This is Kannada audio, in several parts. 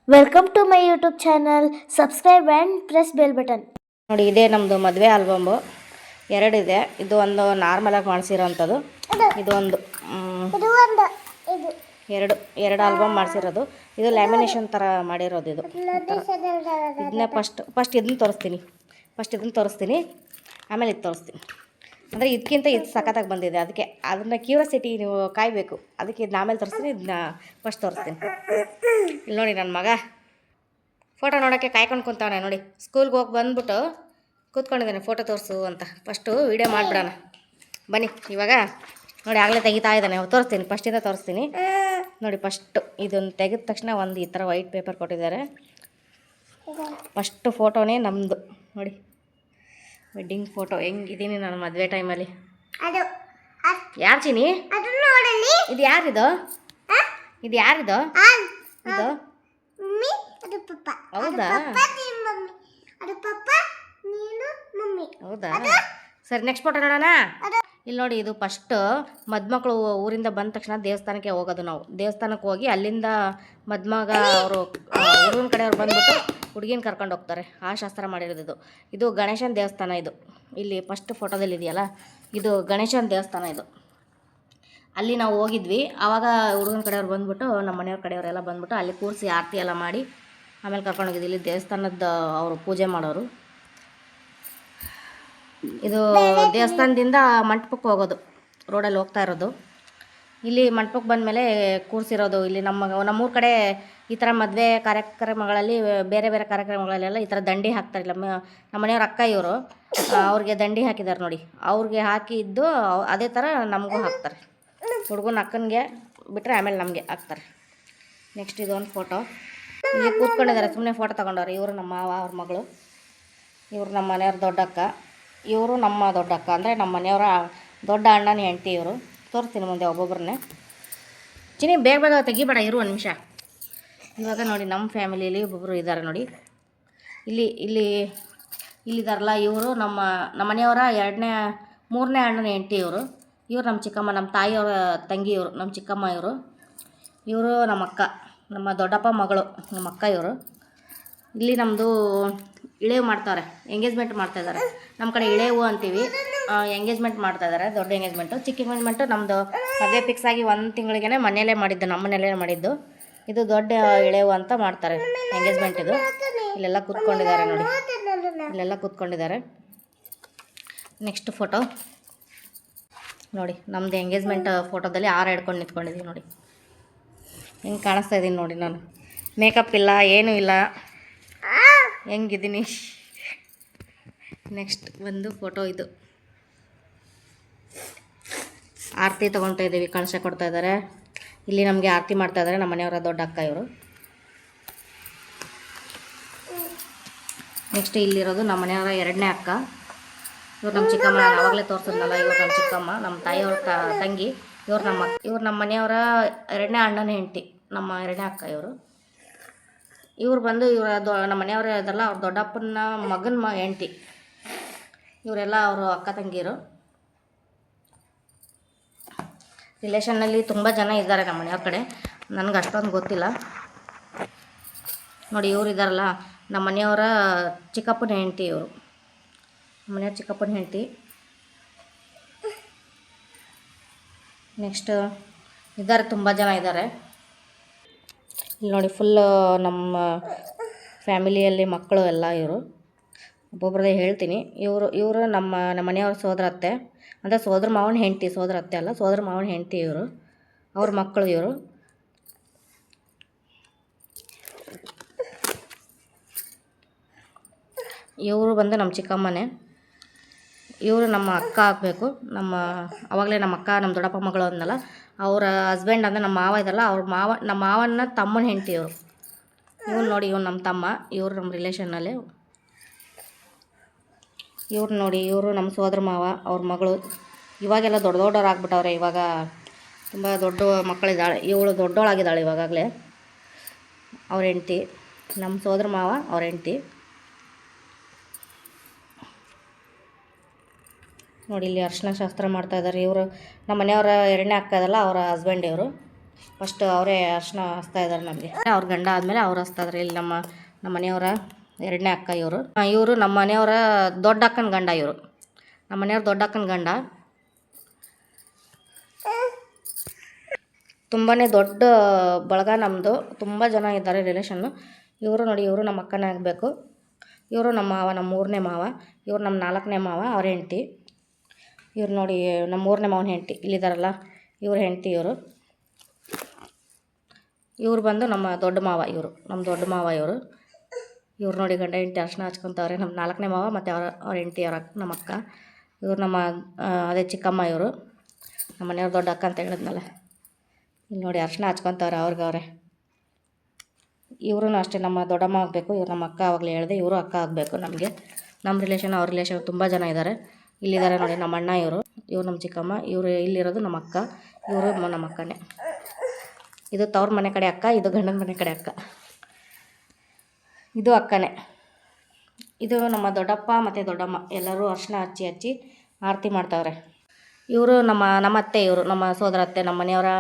Welcome to my YouTube channel. Subscribe and press bell button. ನೋಡಿ ಇದೇ ನಮ್ಮದು ಮದುವೆ ಆಲ್ಬಮ್ಮು ಎರಡಿದೆ. ಇದು ಒಂದು ನಾರ್ಮಲಾಗಿ ಮಾಡಿಸಿರೋಂಥದ್ದು, ಇದು ಒಂದು ಎರಡು ಆಲ್ಬಮ್ ಮಾಡಿಸಿರೋದು. ಇದು ಲ್ಯಾಮಿನೇಷನ್ ಥರ ಮಾಡಿರೋದು. ಇದನ್ನೇ ಫಸ್ಟ್ ಇದನ್ನು ತೋರಿಸ್ತೀನಿ, ಆಮೇಲೆ ಇದು ತೋರಿಸ್ತೀನಿ. ಅಂದರೆ ಇದಕ್ಕಿಂತ ಇದು ಸಖತ್ತಾಗಿ ಬಂದಿದೆ, ಅದಕ್ಕೆ ಅದನ್ನು ಕ್ಯೂರಿಯಾಸಿಟಿ ನೀವು ಕಾಯಬೇಕು. ಅದಕ್ಕೆ ಇದನ್ನ ಆಮೇಲೆ ತೋರಿಸ್ತೀನಿ, ಇದನ್ನ ಫಸ್ಟ್ ತೋರಿಸ್ತೀನಿ. ಇಲ್ಲಿ ನೋಡಿ ನನ್ನ ಮಗ ಫೋಟೋ ನೋಡೋಕ್ಕೆ ಕಾಯ್ಕೊಂಡು ಕುಂತವನೆ ನೋಡಿ. ಸ್ಕೂಲ್ಗೆ ಹೋಗಿ ಬಂದ್ಬಿಟ್ಟು ಕೂತ್ಕೊಂಡಿದ್ದಾನೆ, ಫೋಟೋ ತೋರಿಸು ಅಂತ. ಫಸ್ಟು ವೀಡಿಯೋ ಮಾಡಿಬಿಡೋಣ ಬನ್ನಿ. ಇವಾಗ ನೋಡಿ ಆಗಲೇ ತೆಗಿತಾ ಇದ್ದಾನೆ, ತೋರಿಸ್ತೀನಿ, ಫಸ್ಟಿಂದ ತೋರಿಸ್ತೀನಿ ನೋಡಿ. ಫಸ್ಟು ಇದನ್ನು ತೆಗೆದ ತಕ್ಷಣ ಒಂದು ಈ ಥರ ವೈಟ್ ಪೇಪರ್ ಕೊಟ್ಟಿದ್ದಾರೆ. ಫಸ್ಟು ಫೋಟೋನೇ ನಮ್ಮದು ನೋಡಿ, ವೆಡ್ಡಿಂಗ್ ಫೋಟೋ. ಹೆಂಗಿದ್ದೀನಿ ನಾನು ಮದುವೆ ಟೈಮಲ್ಲಿ. ಯಾರು ಚಿನಿ ಇದು? ಯಾರಿದು ಇದು? ಯಾರಿದು ಇದು? ಹೌದಾ ಹೌದಾ ಸರಿ, ನೆಕ್ಸ್ಟ್ ಫೋಟೋ ನೋಡೋಣ. ಇಲ್ಲಿ ನೋಡಿ, ಇದು ಫಸ್ಟ್ ಮದುಮಕ್ಕಳು ಊರಿಂದ ಬಂದ ತಕ್ಷಣ ದೇವಸ್ಥಾನಕ್ಕೆ ಹೋಗೋದು. ನಾವು ದೇವಸ್ಥಾನಕ್ಕೆ ಹೋಗಿ ಅಲ್ಲಿಂದ ಮದುಮಗ ಅವರು ಹುಡುಗನ ಕಡೆಯವ್ರು ಬಂದ್ಬಿಟ್ಟು ಹುಡುಗಿನ ಕರ್ಕೊಂಡು ಹೋಗ್ತಾರೆ. ಆ ಶಾಸ್ತ್ರ ಮಾಡಿರೋದು ಇದು ಗಣೇಶನ ದೇವಸ್ಥಾನ. ಇದು ಇಲ್ಲಿ ಫಸ್ಟ್ ಫೋಟೋದಲ್ಲಿ ಇದೆಯಲ್ಲ, ಇದು ಗಣೇಶನ ದೇವಸ್ಥಾನ. ಇದು ಅಲ್ಲಿ ನಾವು ಹೋಗಿದ್ವಿ. ಆವಾಗ ಹುಡುಗನ ಕಡೆಯವ್ರು ಬಂದ್ಬಿಟ್ಟು ನಮ್ಮ ಮನೆಯವ್ರ ಕಡೆಯವರೆಲ್ಲ ಬಂದ್ಬಿಟ್ಟು ಅಲ್ಲಿ ಕೂರಿಸಿ ಆರತಿ ಎಲ್ಲ ಮಾಡಿ ಆಮೇಲೆ ಕರ್ಕೊಂಡು ಹೋಗಿದ್ವಿ. ಇಲ್ಲಿ ದೇವಸ್ಥಾನದ ಅವರು ಪೂಜೆ ಮಾಡೋರು. ಇದು ದೇವಸ್ಥಾನದಿಂದ ಮಂಟಪಕ್ಕೆ ಹೋಗೋದು, ರೋಡಲ್ಲಿ ಹೋಗ್ತಾ ಇರೋದು. ಇಲ್ಲಿ ಮಂಟಪಕ್ಕೆ ಬಂದಮೇಲೆ ಕೂರಿಸಿರೋದು. ಇಲ್ಲಿ ನಮ್ಮೂರ ಕಡೆ ಈ ಥರ ಮದುವೆ ಕಾರ್ಯಕ್ರಮಗಳಲ್ಲಿ, ಬೇರೆ ಬೇರೆ ಕಾರ್ಯಕ್ರಮಗಳಲ್ಲೆಲ್ಲ ಈ ಥರ ದಂಡಿ ಹಾಕ್ತಾರಿಲ್ಲ. ನಮ್ಮ ಮನೆಯವ್ರ ಅಕ್ಕ ಇವರು, ಅವ್ರಿಗೆ ದಂಡಿ ಹಾಕಿದ್ದಾರೆ ನೋಡಿ. ಅವ್ರಿಗೆ ಹಾಕಿದ್ದು ಅದೇ ಥರ ನಮಗೂ ಹಾಕ್ತಾರೆ. ಹುಡುಗನ ಅಕ್ಕನಿಗೆ ಬಿಟ್ಟರೆ ಆಮೇಲೆ ನಮಗೆ ಹಾಕ್ತಾರೆ. ನೆಕ್ಸ್ಟ್ ಇದೊಂದು ಫೋಟೋ. ಇಲ್ಲಿ ಕೂತ್ಕೊಂಡಿದ್ದಾರೆ, ಸುಮ್ಮನೆ ಫೋಟೋ ತೊಗೊಂಡವ್ರು. ಇವರು ನಮ್ಮ ಮಾವ, ಅವ್ರ ಮಗಳು. ಇವರು ನಮ್ಮ ಮನೆಯವ್ರ ದೊಡ್ಡಕ್ಕ, ಇವರು ನಮ್ಮ ದೊಡ್ಡಕ್ಕ, ಅಂದರೆ ನಮ್ಮ ಮನೆಯವರ ದೊಡ್ಡ ಅಣ್ಣನ ಹೆಂಡ್ತಿ ಇವರು. ತೋರಿಸ್ತೀನಿ ಮುಂದೆ ಒಬ್ಬೊಬ್ಬರನ್ನೇ. ಚಿನಿ ಬೇಗ ಬೇಗ ತೆಗಿಬೇಡ, ಇರು ಒಂದು ನಿಮಿಷ. ಇವಾಗ ನೋಡಿ ನಮ್ಮ ಫ್ಯಾಮಿಲಿಯಲ್ಲಿ ಒಬ್ಬೊಬ್ಬರು ಇದ್ದಾರೆ ನೋಡಿ. ಇಲ್ಲಿದ್ದಾರಲ್ಲ, ಇವರು ನಮ್ಮ ಮನೆಯವರ ಮೂರನೇ ಅಣ್ಣನ ಹೆಂಡ್ತಿ ಇವರು. ಇವರು ನಮ್ಮ ಚಿಕ್ಕಮ್ಮ, ನಮ್ಮ ತಾಯಿಯವರ ತಂಗಿ ಇವರು, ನಮ್ಮ ಚಿಕ್ಕಮ್ಮ ಇವರು. ಇವರು ನಮ್ಮ ಅಕ್ಕ, ನಮ್ಮ ದೊಡ್ಡಪ್ಪ ಮಗಳು, ನಮ್ಮ ಅಕ್ಕ ಇವರು. ಇಲ್ಲಿ ನಮ್ಮದು ಇಳೇವು ಮಾಡ್ತಾರೆ, ಎಂಗೇಜ್ಮೆಂಟ್ ಮಾಡ್ತಾಯಿದ್ದಾರೆ. ನಮ್ಮ ಕಡೆ ಇಳೇವು ಅಂತೀವಿ. ಎಂಗೇಜ್ಮೆಂಟ್ ಮಾಡ್ತಾಯಿದ್ದಾರೆ, ದೊಡ್ಡ ಎಂಗೇಜ್ಮೆಂಟು. ಚಿಕ್ಕ ಎಂಗೇಜ್ಮೆಂಟು ನಮ್ಮದು ಮದುವೆ ಫಿಕ್ಸ್ ಆಗಿ 1 ತಿಂಗಳಿಗೆ ಮನೆಯಲ್ಲೇ ಮಾಡಿದ್ದು, ನಮ್ಮ ಮನೆಯಲ್ಲೇ ಮಾಡಿದ್ದು. ಇದು ದೊಡ್ಡ ಇಳೇವು ಅಂತ ಮಾಡ್ತಾರೆ ಎಂಗೇಜ್ಮೆಂಟ್. ಇದು ಇಲ್ಲೆಲ್ಲ ಕೂತ್ಕೊಂಡಿದ್ದಾರೆ ನೋಡಿ, ಇಲ್ಲೆಲ್ಲ ಕೂತ್ಕೊಂಡಿದ್ದಾರೆ. ನೆಕ್ಸ್ಟ್ ಫೋಟೋ ನೋಡಿ, ನಮ್ಮದು ಎಂಗೇಜ್ಮೆಂಟ್ ಫೋಟೋದಲ್ಲಿ ಹಾರ ಹಿಡ್ಕೊಂಡು ನಿಂತ್ಕೊಂಡಿದ್ದೀವಿ ನೋಡಿ. ಹೆಂಗೆ ಕಾಣಿಸ್ತಾ ಇದ್ದೀನಿ ನೋಡಿ ನಾನು. ಮೇಕಪ್ ಇಲ್ಲ, ಏನೂ ಇಲ್ಲ, ಹೆಂಗಿದ್ದೀನಿ. ನೆಕ್ಸ್ಟ್ ಒಂದು ಫೋಟೋ. ಇದು ಆರತಿ ತೊಗೊಳ್ತಾ ಇದ್ದೀವಿ, ಕಳಶ ಕೊಡ್ತಾ ಇದ್ದಾರೆ. ಇಲ್ಲಿ ನಮಗೆ ಆರತಿ ಮಾಡ್ತಾ ಇದ್ದಾರೆ ನಮ್ಮ ಮನೆಯವರ ದೊಡ್ಡ ಅಕ್ಕ ಇವರು. ನೆಕ್ಸ್ಟ್ ಇಲ್ಲಿರೋದು ನಮ್ಮ ಮನೆಯವರ 2ನೇ ಅಕ್ಕ. ಇವ್ರು ನಮ್ಮ ಚಿಕ್ಕಮ್ಮ, ನಾನು ಆವಾಗಲೇ ತೋರಿಸಿದ್ನಲ್ಲ, ಇವ್ರು ನಮ್ಮ ಚಿಕ್ಕಮ್ಮ, ನಮ್ಮ ತಾಯಿಯವ್ರ ತಂಗಿ. ಇವ್ರು ನಮ್ಮ ಮನೆಯವರ 2ನೇ ಅಣ್ಣನ ಹೆಂಡ್ತಿ, ನಮ್ಮ 2ನೇ ಅಕ್ಕ ಇವರು. ಇವ್ರು ಬಂದು ನಮ್ಮ ಮನೆಯವರು ಇದೆಲ್ಲ ಅವ್ರ ದೊಡ್ಡಪ್ಪನ ಮಗನ ಹೆಂಡ್ತಿ. ಇವರೆಲ್ಲ ಅವರು ಅಕ್ಕ ತಂಗಿರು. ರಿಲೇಷನ್ನಲ್ಲಿ ತುಂಬ ಜನ ಇದ್ದಾರೆ ನಮ್ಮ ಮನೆಯವ್ರ ಕಡೆ, ನನಗೆ ಅಷ್ಟೊಂದು ಗೊತ್ತಿಲ್ಲ ನೋಡಿ. ಇವ್ರು ಇದ್ದಾರಲ್ಲ, ನಮ್ಮ ಮನೆಯವರ ಚಿಕ್ಕಪ್ಪನ ಹೆಂಡ್ತಿ ಇವರು, ನಮ್ಮ ಮನೆಯವ್ರ ಚಿಕ್ಕಪ್ಪನ ಹೆಂಡ್ತಿ. ನೆಕ್ಸ್ಟ್ ಇದ್ದಾರೆ, ತುಂಬ ಜನ ಇದ್ದಾರೆ ಇಲ್ಲಿ ನೋಡಿ. ಫುಲ್ಲು ನಮ್ಮ ಫ್ಯಾಮಿಲಿಯಲ್ಲಿ ಮಕ್ಕಳು ಎಲ್ಲ ಇವರು. ಒಬ್ಬೊಬ್ಬರದೇ ಹೇಳ್ತೀನಿ. ಇವರು ನಮ್ಮ ಮನೆಯವ್ರ ಸೋದರ ಅತ್ತೆ, ಅಂದರೆ ಸೋದರ ಮಾವನ ಹೆಂಡ್ತಿ, ಸೋದರ ಅತ್ತೆ ಅಲ್ಲ, ಸೋದರ ಮಾವನ ಹೆಂಡ್ತಿ ಇವರು. ಅವ್ರ ಮಕ್ಕಳು ಇವರು. ಇವರು ಬಂದು ನಮ್ಮ ಚಿಕ್ಕಮ್ಮನೇ. ಇವರು ನಮ್ಮ ಅಕ್ಕ ಆಗಬೇಕು. ಆವಾಗಲೇ ನಮ್ಮ ಅಕ್ಕ, ನಮ್ಮ ದೊಡ್ಡಪ್ಪ ಮಗಳು ಅಂದಲ್ಲ, ಅವರ ಹಸ್ಬೆಂಡ್ ಅಂದರೆ ನಮ್ಮ ಮಾವ ಇದಲ್ಲ, ನಮ್ಮ ಮಾವನ ತಮ್ಮನ ಹೆಂಡ್ತಿ ಇವರು. ಇವ್ನು ನೋಡಿ, ಇವ್ನು ನಮ್ಮ ತಮ್ಮ, ಇವರು ನಮ್ಮ ರಿಲೇಷನ್ನಲ್ಲಿ. ಇವ್ರು ನೋಡಿ, ಇವರು ನಮ್ಮ ಸೋದರ ಮಾವ, ಅವ್ರ ಮಗಳು. ಇವಾಗೆಲ್ಲ ದೊಡ್ಡವ್ರು ಆಗ್ಬಿಟ್ಟವ್ರೆ. ಇವಾಗ ತುಂಬ ದೊಡ್ಡ ಮಕ್ಕಳಿದ್ದಾಳೆ. ಇವಳು ದೊಡ್ಡವಳಾಗಿದ್ದಾಳೆ ಇವಾಗಲೇ. ಅವ್ರ ಹೆಂಡ್ತಿ, ನಮ್ಮ ಸೋದರ ಮಾವ ಅವ್ರ ಹೆಂಡ್ತಿ ನೋಡಿ. ಇಲ್ಲಿ ಅರ್ಶಿನ ಶಾಸ್ತ್ರ ಮಾಡ್ತಾಯಿದ್ದಾರೆ. ಇವರು ನಮ್ಮ ಮನೆಯವರ 2ನೇ ಅಕ್ಕ ಅದಲ್ಲ, ಅವರ ಹಸ್ಬೆಂಡ್ ಇವರು. ಫಸ್ಟ್ ಅವರೇ ಅರ್ಶಿನ ಹಚ್ತಾ ಇದ್ದಾರೆ ನಮಗೆ. ಅವ್ರ ಗಂಡ ಆದಮೇಲೆ ಅವ್ರು ಹಚ್ತಾ ಇದ್ದಾರೆ. ಇಲ್ಲಿ ನಮ್ಮ ಮನೆಯವರ ಎರಡನೇ ಅಕ್ಕ ಇವರು. ಇವರು ನಮ್ಮ ಮನೆಯವರ ದೊಡ್ಡ ಅಕ್ಕನ ಗಂಡ. ಇವರು ನಮ್ಮ ಮನೆಯವ್ರ ದೊಡ್ಡ ಅಕ್ಕನ ಗಂಡ. ತುಂಬಾ ದೊಡ್ಡ ಬಳಗ ನಮ್ಮದು, ತುಂಬ ಜನ ಇದ್ದಾರೆ ರಿಲೇಷನ್ನು. ಇವರು ನೋಡಿ, ಇವರು ನಮ್ಮ ಅಕ್ಕನೇ ಆಗಬೇಕು. ಇವರು ನಮ್ಮ ಮಾವ, ನಮ್ಮ ಮೂರನೇ ಮಾವ. ಇವರು ನಮ್ಮ ನಾಲ್ಕನೇ ಮಾವ, ಅವ್ರ ಹೆಂಡ್ತಿ. ಇವ್ರು ನೋಡಿ ನಮ್ಮ ಮೂರನೇ ಮಾವನ ಹೆಂಡ್ತಿ ಇಲ್ಲಿದ್ದಾರಲ್ಲ, ಇವ್ರ ಹೆಂಡ್ತಿ ಇವರು. ಇವ್ರು ಬಂದು ನಮ್ಮ ದೊಡ್ಡ ಮಾವ. ಇವರು ನಮ್ಮ ದೊಡ್ಡ ಮಾವ. ಇವ್ರು ನೋಡಿ ಗಂಡ ಹೆಂಡ್ತಿ ಅರ್ಶಿನ ಹಚ್ಕೊತವ್ರೆ. ನಮ್ಮ ನಾಲ್ಕನೇ ಮಾವ ಮತ್ತು ಅವ್ರ ಹೆಂಡ್ತಿ ನಮ್ಮ ಅಕ್ಕ. ಇವ್ರು ನಮ್ಮ ಅದೇ ಚಿಕ್ಕಮ್ಮ. ಇವರು ನಮ್ಮ ಮನೆಯವ್ರ ದೊಡ್ಡ ಅಕ್ಕ ಅಂತ ಹೇಳಿದ್ನಲ್ಲ. ಇಲ್ಲಿ ನೋಡಿ ಅರ್ಶಿನ ಹಚ್ಕೊತವ್ರೆ ಅವ್ರಿಗೆ. ಇವರು ಅಷ್ಟೇ ನಮ್ಮ ದೊಡ್ಡಮ್ಮ ಆಗಬೇಕು. ಇವ್ರು ನಮ್ಮ ಅಕ್ಕ ಆವಾಗಲೇ ಹೇಳಿದೆ, ಇವರು ಅಕ್ಕ ಆಗಬೇಕು ನಮಗೆ. ನಮ್ಮ ರಿಲೇಷನ್ ಅವ್ರ ರಿಲೇಷನ್ ತುಂಬ ಜನ ಇದ್ದಾರೆ. ಇಲ್ಲಿದ್ದಾರೆ ನೋಡಿ ನಮ್ಮ ಅಣ್ಣ. ಇವ್ರು ನಮ್ಮ ಚಿಕ್ಕಮ್ಮ. ಇವರು ಇಲ್ಲಿರೋದು ನಮ್ಮ ಅಕ್ಕ. ಇವರು ನಮ್ಮ ಅಕ್ಕನೇ. ಇದು ತವ್ರ ಮನೆ ಕಡೆ ಅಕ್ಕ, ಇದು ಗಂಡನ ಮನೆ ಕಡೆ ಅಕ್ಕ. ಇದು ಅಕ್ಕನೇ. ಇದು ನಮ್ಮ ದೊಡ್ಡಪ್ಪ ಮತ್ತು ದೊಡ್ಡಮ್ಮ ಎಲ್ಲರೂ ಅರ್ಶಿನ ಹಚ್ಚಿ ಆರತಿ ಮಾಡ್ತಾವ್ರೆ. ಇವರು ನಮ್ಮ ಅತ್ತೆ. ಇವರು ನಮ್ಮ ಸೋದರ ಅತ್ತೆ, ನಮ್ಮ ಮನೆಯವರ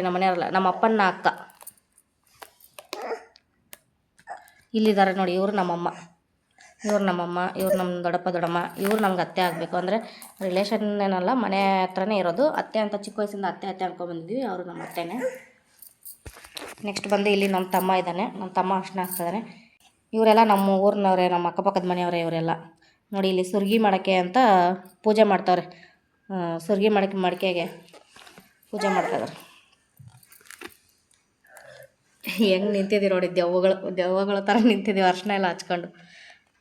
ನಮ್ಮ ಮನೆಯವರಲ್ಲ, ನಮ್ಮ ಅಪ್ಪನ ಅಕ್ಕ. ಇಲ್ಲಿದ್ದಾರೆ ನೋಡಿ, ಇವರು ನಮ್ಮಮ್ಮ. ಇವ್ರು ನಮ್ಮಮ್ಮ, ಇವ್ರು ನಮ್ಮ ದೊಡ್ಡಮ್ಮ. ಇವ್ರು ನಮ್ಗೆ ಅತ್ತೆ ಆಗಬೇಕು. ಅಂದರೆ ರಿಲೇಷನ್ ಏನಲ್ಲ, ಮನೆ ಹತ್ರನೇ ಇರೋದು. ಅತ್ತೆ ಅಂತ ಚಿಕ್ಕ ವಯಸ್ಸಿಂದ ಅತ್ತೆ ಅನ್ಕೊಂಡ್ಬಂದಿದ್ವಿ. ಅವರು ನಮ್ಮ ಅತ್ತೆನೇ. ನೆಕ್ಸ್ಟ್ ಬಂದು ಇಲ್ಲಿ ನಮ್ಮ ತಮ್ಮ ಇದ್ದಾನೆ. ನಮ್ಮ ತಮ್ಮ ಅರ್ಶಿನ ಹಚ್ತಿದ್ದಾನೆ. ಇವರೆಲ್ಲ ನಮ್ಮ ಊರಿನವರೇ, ನಮ್ಮ ಅಕ್ಕಪಕ್ಕದ ಮನೆಯವರೇ ಇವರೆಲ್ಲ. ನೋಡಿ ಇಲ್ಲಿ ಸುರ್ಗಿ ಮಡಕೆ ಅಂತ ಪೂಜೆ ಮಾಡ್ತಾವ್ರೆ. ಸುರ್ಗಿ ಮಡಕೆಗೆ ಪೂಜೆ ಮಾಡ್ತಾಯಿದ್ದಾರೆ. ಹೆಂಗೆ ನಿಂತಿದ್ದೀವಿ ನೋಡಿ, ದೆವ್ವಗಳ ಥರ ನಿಂತಿದ್ದೀವಿ ಅರ್ಶಿನ ಎಲ್ಲ ಹಚ್ಕೊಂಡು.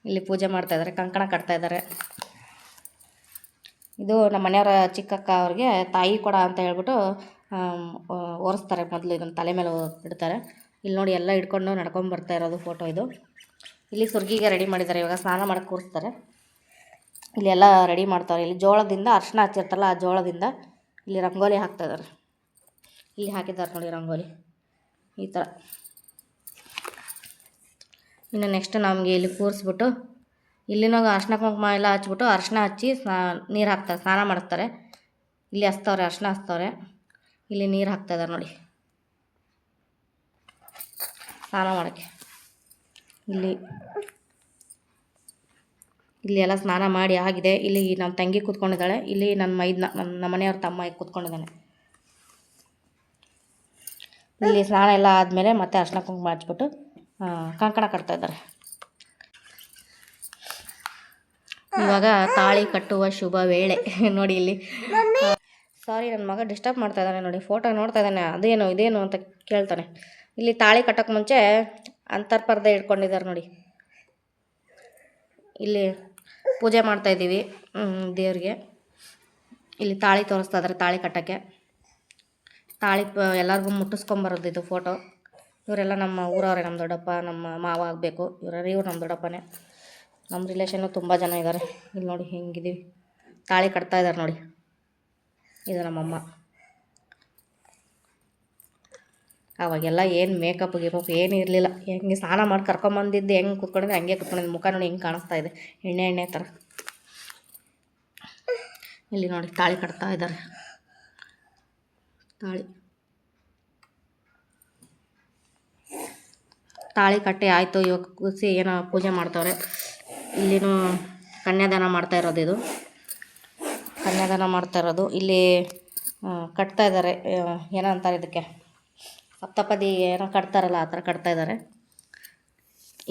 ಇಲ್ಲಿ ಪೂಜೆ ಮಾಡ್ತಾಯಿದ್ದಾರೆ, ಕಂಕಣ ಕಟ್ತಾಯಿದ್ದಾರೆ. ಇದು ನಮ್ಮ ಮನೆಯವರ ಚಿಕ್ಕಕ್ಕ ಅವ್ರಿಗೆ ತಾಯಿ ಕೊಡ ಅಂತ ಹೇಳ್ಬಿಟ್ಟು ಒರೆಸ್ತಾರೆ. ಮೊದಲು ಇದನ್ನು ತಲೆ ಮೇಲೆ ಇಡ್ತಾರೆ. ಇಲ್ಲಿ ನೋಡಿ ಎಲ್ಲ ಹಿಡ್ಕೊಂಡು ನಡ್ಕೊಂಡು ಬರ್ತಾ ಇರೋದು ಫೋಟೋ ಇದು. ಇಲ್ಲಿ ಸುರ್ಗಿಗೆ ರೆಡಿ ಮಾಡಿದ್ದಾರೆ. ಇವಾಗ ಸ್ನಾನ ಮಾಡಕ್ಕೆ ಕೂರಿಸ್ತಾರೆ. ಇಲ್ಲಿ ಎಲ್ಲ ರೆಡಿ ಮಾಡ್ತಾರೆ. ಇಲ್ಲಿ ಜೋಳದಿಂದ ಅರ್ಶಿನ ಹಚ್ಚಿರ್ತಾರಲ್ಲ, ಆ ಜೋಳದಿಂದ ಇಲ್ಲಿ ರಂಗೋಲಿ ಹಾಕ್ತಾಯಿದ್ದಾರೆ. ಇಲ್ಲಿ ಹಾಕಿದ್ದಾರೆ ನೋಡಿ ರಂಗೋಲಿ ಈ ಥರ. ಇನ್ನು ನೆಕ್ಸ್ಟ್ ನಮಗೆ ಇಲ್ಲಿ ಕೂರಿಸ್ಬಿಟ್ಟು ಇಲ್ಲಿನ ಅರ್ಶಿನ ಕುಂಕುಮ ಎಲ್ಲ ಹಚ್ಬಿಟ್ಟು ಅರ್ಶಿನ ಹಚ್ಚಿ ನೀರು ಹಾಕ್ತಾರೆ, ಸ್ನಾನ ಮಾಡಿಸ್ತಾರೆ. ಇಲ್ಲಿ ಹಚ್ತವ್ರೆ, ಅರ್ಶಿನ ಹಚ್ತವ್ರೆ. ಇಲ್ಲಿ ನೀರು ಹಾಕ್ತಾಯಿದ್ದಾರೆ ನೋಡಿ ಸ್ನಾನ ಮಾಡೋಕ್ಕೆ. ಇಲ್ಲಿ ಎಲ್ಲ ಸ್ನಾನ ಮಾಡಿ ಆಗಿದೆ. ಇಲ್ಲಿ ನಮ್ಮ ತಂಗಿ ಕೂತ್ಕೊಂಡಿದ್ದಾಳೆ. ಇಲ್ಲಿ ನಮ್ಮ ಮನೆಯವ್ರ ತಮ್ಮ ಕೂತ್ಕೊಂಡಿದ್ದಾನೆ. ಇಲ್ಲಿ ಸ್ನಾನ ಎಲ್ಲ ಆದಮೇಲೆ ಮತ್ತೆ ಅರ್ಶಿನ ಕುಂಕುಮ ಹಚ್ಬಿಟ್ಟು ಕಂಕಣ ಕಟ್ತಾಯಿದ್ದಾರೆ. ಇವಾಗ ತಾಳಿ ಕಟ್ಟುವ ಶುಭ ವೇಳೆ ನೋಡಿ. ಇಲ್ಲಿ ಸಾರಿ, ನನ್ನ ಮಗ ಡಿಸ್ಟರ್ಬ್ ಮಾಡ್ತಾ ಇದ್ದಾನೆ ನೋಡಿ. ಫೋಟೋ ನೋಡ್ತಾ ಇದ್ದಾನೆ, ಅದೇನು ಇದೇನು ಅಂತ ಕೇಳ್ತಾನೆ. ಇಲ್ಲಿ ತಾಳಿ ಕಟ್ಟೋಕ್ಕೆ ಮುಂಚೆ ಅಂತರ್ಪರ್ದೆ ಇಟ್ಕೊಂಡಿದ್ದಾರೆ ನೋಡಿ. ಇಲ್ಲಿ ಪೂಜೆ ಮಾಡ್ತಾಯಿದ್ದೀವಿ ದೇವ್ರಿಗೆ. ಇಲ್ಲಿ ತಾಳಿ ತೋರಿಸ್ತಾ ಇದ್ದಾರೆ, ತಾಳಿ ಕಟ್ಟೋಕ್ಕೆ. ತಾಳಿ ಎಲ್ಲರಿಗೂ ಮುಟ್ಟಿಸ್ಕೊಂಬರೋದು ಇದು ಫೋಟೋ. ಇವರೆಲ್ಲ ನಮ್ಮ ಊರವರೇ, ನಮ್ಮ ದೊಡ್ಡಪ್ಪ, ನಮ್ಮ ಮಾವ ಆಗಬೇಕು. ಇವ್ರು ನಮ್ಮ ದೊಡ್ಡಪ್ಪನೇ. ನಮ್ಮ ರಿಲೇಷನ್ನು ತುಂಬ ಜನ ಇದ್ದಾರೆ. ಇಲ್ಲಿ ನೋಡಿ ಹೆಂಗಿದ್ದೀವಿ, ತಾಳಿ ಕಟ್ತಾ ಇದ್ದಾರೆ ನೋಡಿ. ಇದು ನಮ್ಮಮ್ಮ. ಅವಾಗೆಲ್ಲ ಏನು ಮೇಕಪ್ ಗಿಕಪ್ ಏನೂ ಇರಲಿಲ್ಲ. ಹೆಂಗೆ ಸ್ನಾನ ಮಾಡಿ ಕರ್ಕೊಂಬಂದಿದ್ದು ಹೆಂಗೆ ಕೂತ್ಕೊಂಡಿದ್ದೆ ಹಂಗೆ ಕೂತ್ಕೊಂಡಿದ್ದು. ಮುಖ ನೋಡಿ ಹೆಂಗೆ ಕಾಣಿಸ್ತಾ ಇದೆ, ಎಣ್ಣೆ ಥರ. ಇಲ್ಲಿ ನೋಡಿ ತಾಳಿ ಕಟ್ತಾ ಇದ್ದಾರೆ. ತಾಳಿ ಕಟ್ಟಿ ಆಯಿತು. ಇವಾಗ ಕೂರಿಸಿ ಏನೋ ಪೂಜೆ ಮಾಡ್ತವ್ರೆ. ಇಲ್ಲಿನೂ ಕನ್ಯಾದಾನ ಮಾಡ್ತಾ ಇರೋದು. ಇದು ಕನ್ಯಾದಾನ ಮಾಡ್ತಾ ಇರೋದು. ಇಲ್ಲಿ ಕಟ್ತಾ ಇದ್ದಾರೆ, ಏನೋ ಅಂತಾರೆ ಇದಕ್ಕೆ, ಸಪ್ತಪದಿ ಏನೋ ಕಟ್ತಾರಲ್ಲ, ಆ ಥರ ಕಟ್ತಾ ಇದ್ದಾರೆ.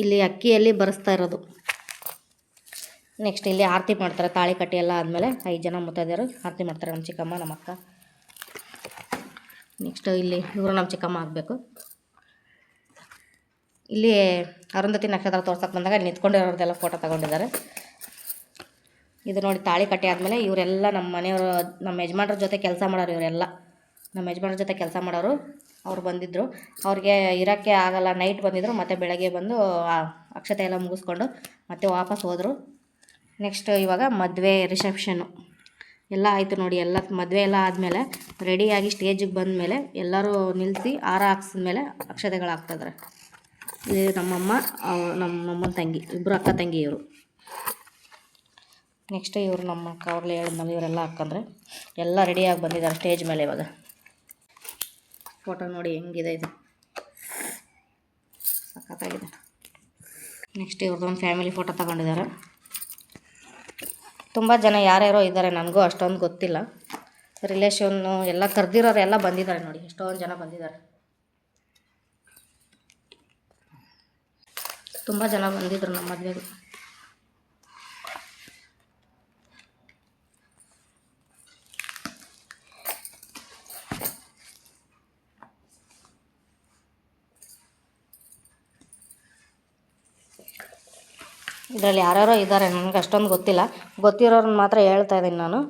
ಇಲ್ಲಿ ಅಕ್ಕಿಯಲ್ಲಿ ಬರೆಸ್ತಾ ಇರೋದು. ನೆಕ್ಸ್ಟ್ ಇಲ್ಲಿ ಆರತಿ ಮಾಡ್ತಾರೆ. ತಾಳಿ ಕಟ್ಟಿ ಎಲ್ಲ ಆದಮೇಲೆ 5 ಜನ ಮುತ್ತೈದೆಯರು ಆರತಿ ಮಾಡ್ತಾರೆ. ನಮ್ಮ ಚಿಕ್ಕಮ್ಮ, ನಮ್ಮ ಅಕ್ಕ. ನೆಕ್ಸ್ಟ್ ಇಲ್ಲಿ ಇವರು ನಮ್ಮ ಚಿಕ್ಕಮ್ಮ ಆಗಬೇಕು. ಇಲ್ಲಿ ಅರುಂಧತಿ ನಕ್ಷತ್ರ ತೋರ್ಸಕ್ಕೆ ಬಂದಾಗ ಇಲ್ಲಿ ನಿಂತ್ಕೊಂಡಿರೋದೆಲ್ಲ ಫೋಟೋ ತಗೊಂಡಿದ್ದಾರೆ. ಇದು ನೋಡಿ ತಾಳಿ ಕಟ್ಟಿ ಆದಮೇಲೆ ಇವರೆಲ್ಲ ನಮ್ಮ ಮನೆಯವರು, ನಮ್ಮ ಯಜಮಾನ್ರ ಜೊತೆ ಕೆಲಸ ಮಾಡೋರು. ಇವರೆಲ್ಲ ನಮ್ಮ ಯಜಮಾನ್ರ ಜೊತೆ ಕೆಲಸ ಮಾಡೋರು. ಅವ್ರು ಬಂದಿದ್ದರು. ಅವ್ರಿಗೆ ಇರೋಕ್ಕೆ ಆಗಲ್ಲ, ನೈಟ್ ಬಂದಿದ್ದರು. ಮತ್ತು ಬೆಳಗ್ಗೆ ಬಂದು ಅಕ್ಷತೆ ಎಲ್ಲ ಮುಗಿಸ್ಕೊಂಡು ಮತ್ತೆ ವಾಪಸ್ ಹೋದರು. ನೆಕ್ಸ್ಟ್ ಇವಾಗ ಮದುವೆ ರಿಸೆಪ್ಷನ್ನು ಎಲ್ಲ ಆಯಿತು ನೋಡಿ. ಎಲ್ಲ ಮದುವೆ ಎಲ್ಲ ಆದಮೇಲೆ ರೆಡಿಯಾಗಿ ಸ್ಟೇಜಿಗೆ ಬಂದಮೇಲೆ ಎಲ್ಲರೂ ನಿಲ್ಲಿಸಿ ಹಾರ ಹಾಕ್ಸಿದ್ಮೇಲೆ ಅಕ್ಷತೆಗಳು ಹಾಕ್ತಾಯಿದ್ದಾರೆ. ಇದು ನಮ್ಮಮ್ಮ, ನಮ್ಮಮ್ಮನ ತಂಗಿ, ಇಬ್ಬರು ಅಕ್ಕ ತಂಗಿ ಇವರು. ನೆಕ್ಸ್ಟ್ ಇವರು ನಮ್ಮ ಅಕ್ಕ, ಅವ್ರಲ್ಲೇ ಹೇಳಿದ್ಮೇಲೆ ಇವರೆಲ್ಲ ಅಕ್ಕಂದ್ರೆ ಎಲ್ಲ ರೆಡಿಯಾಗಿ ಬಂದಿದ್ದಾರೆ ಸ್ಟೇಜ್ ಮೇಲೆ. ಇವಾಗ ಫೋಟೋ ನೋಡಿ ಹೆಂಗಿದೆ ಇದು, ಸಖತ್ತಾಗಿದೆ. ನೆಕ್ಸ್ಟ್ ಇವ್ರದ್ದೊಂದು ಫ್ಯಾಮಿಲಿ ಫೋಟೋ ತಗೊಂಡಿದ್ದಾರೆ. ತುಂಬ ಜನ ಯಾರ್ಯಾರೋ ಇದ್ದಾರೆ, ನನಗೂ ಅಷ್ಟೊಂದು ಗೊತ್ತಿಲ್ಲ. ರಿಲೇಷನ್ನು ಎಲ್ಲ ಕರೆದಿರೋರು ಎಲ್ಲ ಬಂದಿದ್ದಾರೆ ನೋಡಿ, ಎಷ್ಟೊಂದು ಜನ ಬಂದಿದ್ದಾರೆ. ತುಂಬ ಜನ ಬಂದಿದ್ರು ನಮ್ಮ ಮದುವೆಗೆ. ಇದರಲ್ಲಿ ಯಾರ್ಯಾರೋ ಇದ್ದಾರೆ, ನನಗೆ ಅಷ್ಟೊಂದು ಗೊತ್ತಿಲ್ಲ. ಗೊತ್ತಿರೋರನ್ನ ಮಾತ್ರ ಹೇಳ್ತಾ ಇದ್ದೀನಿ ನಾನು.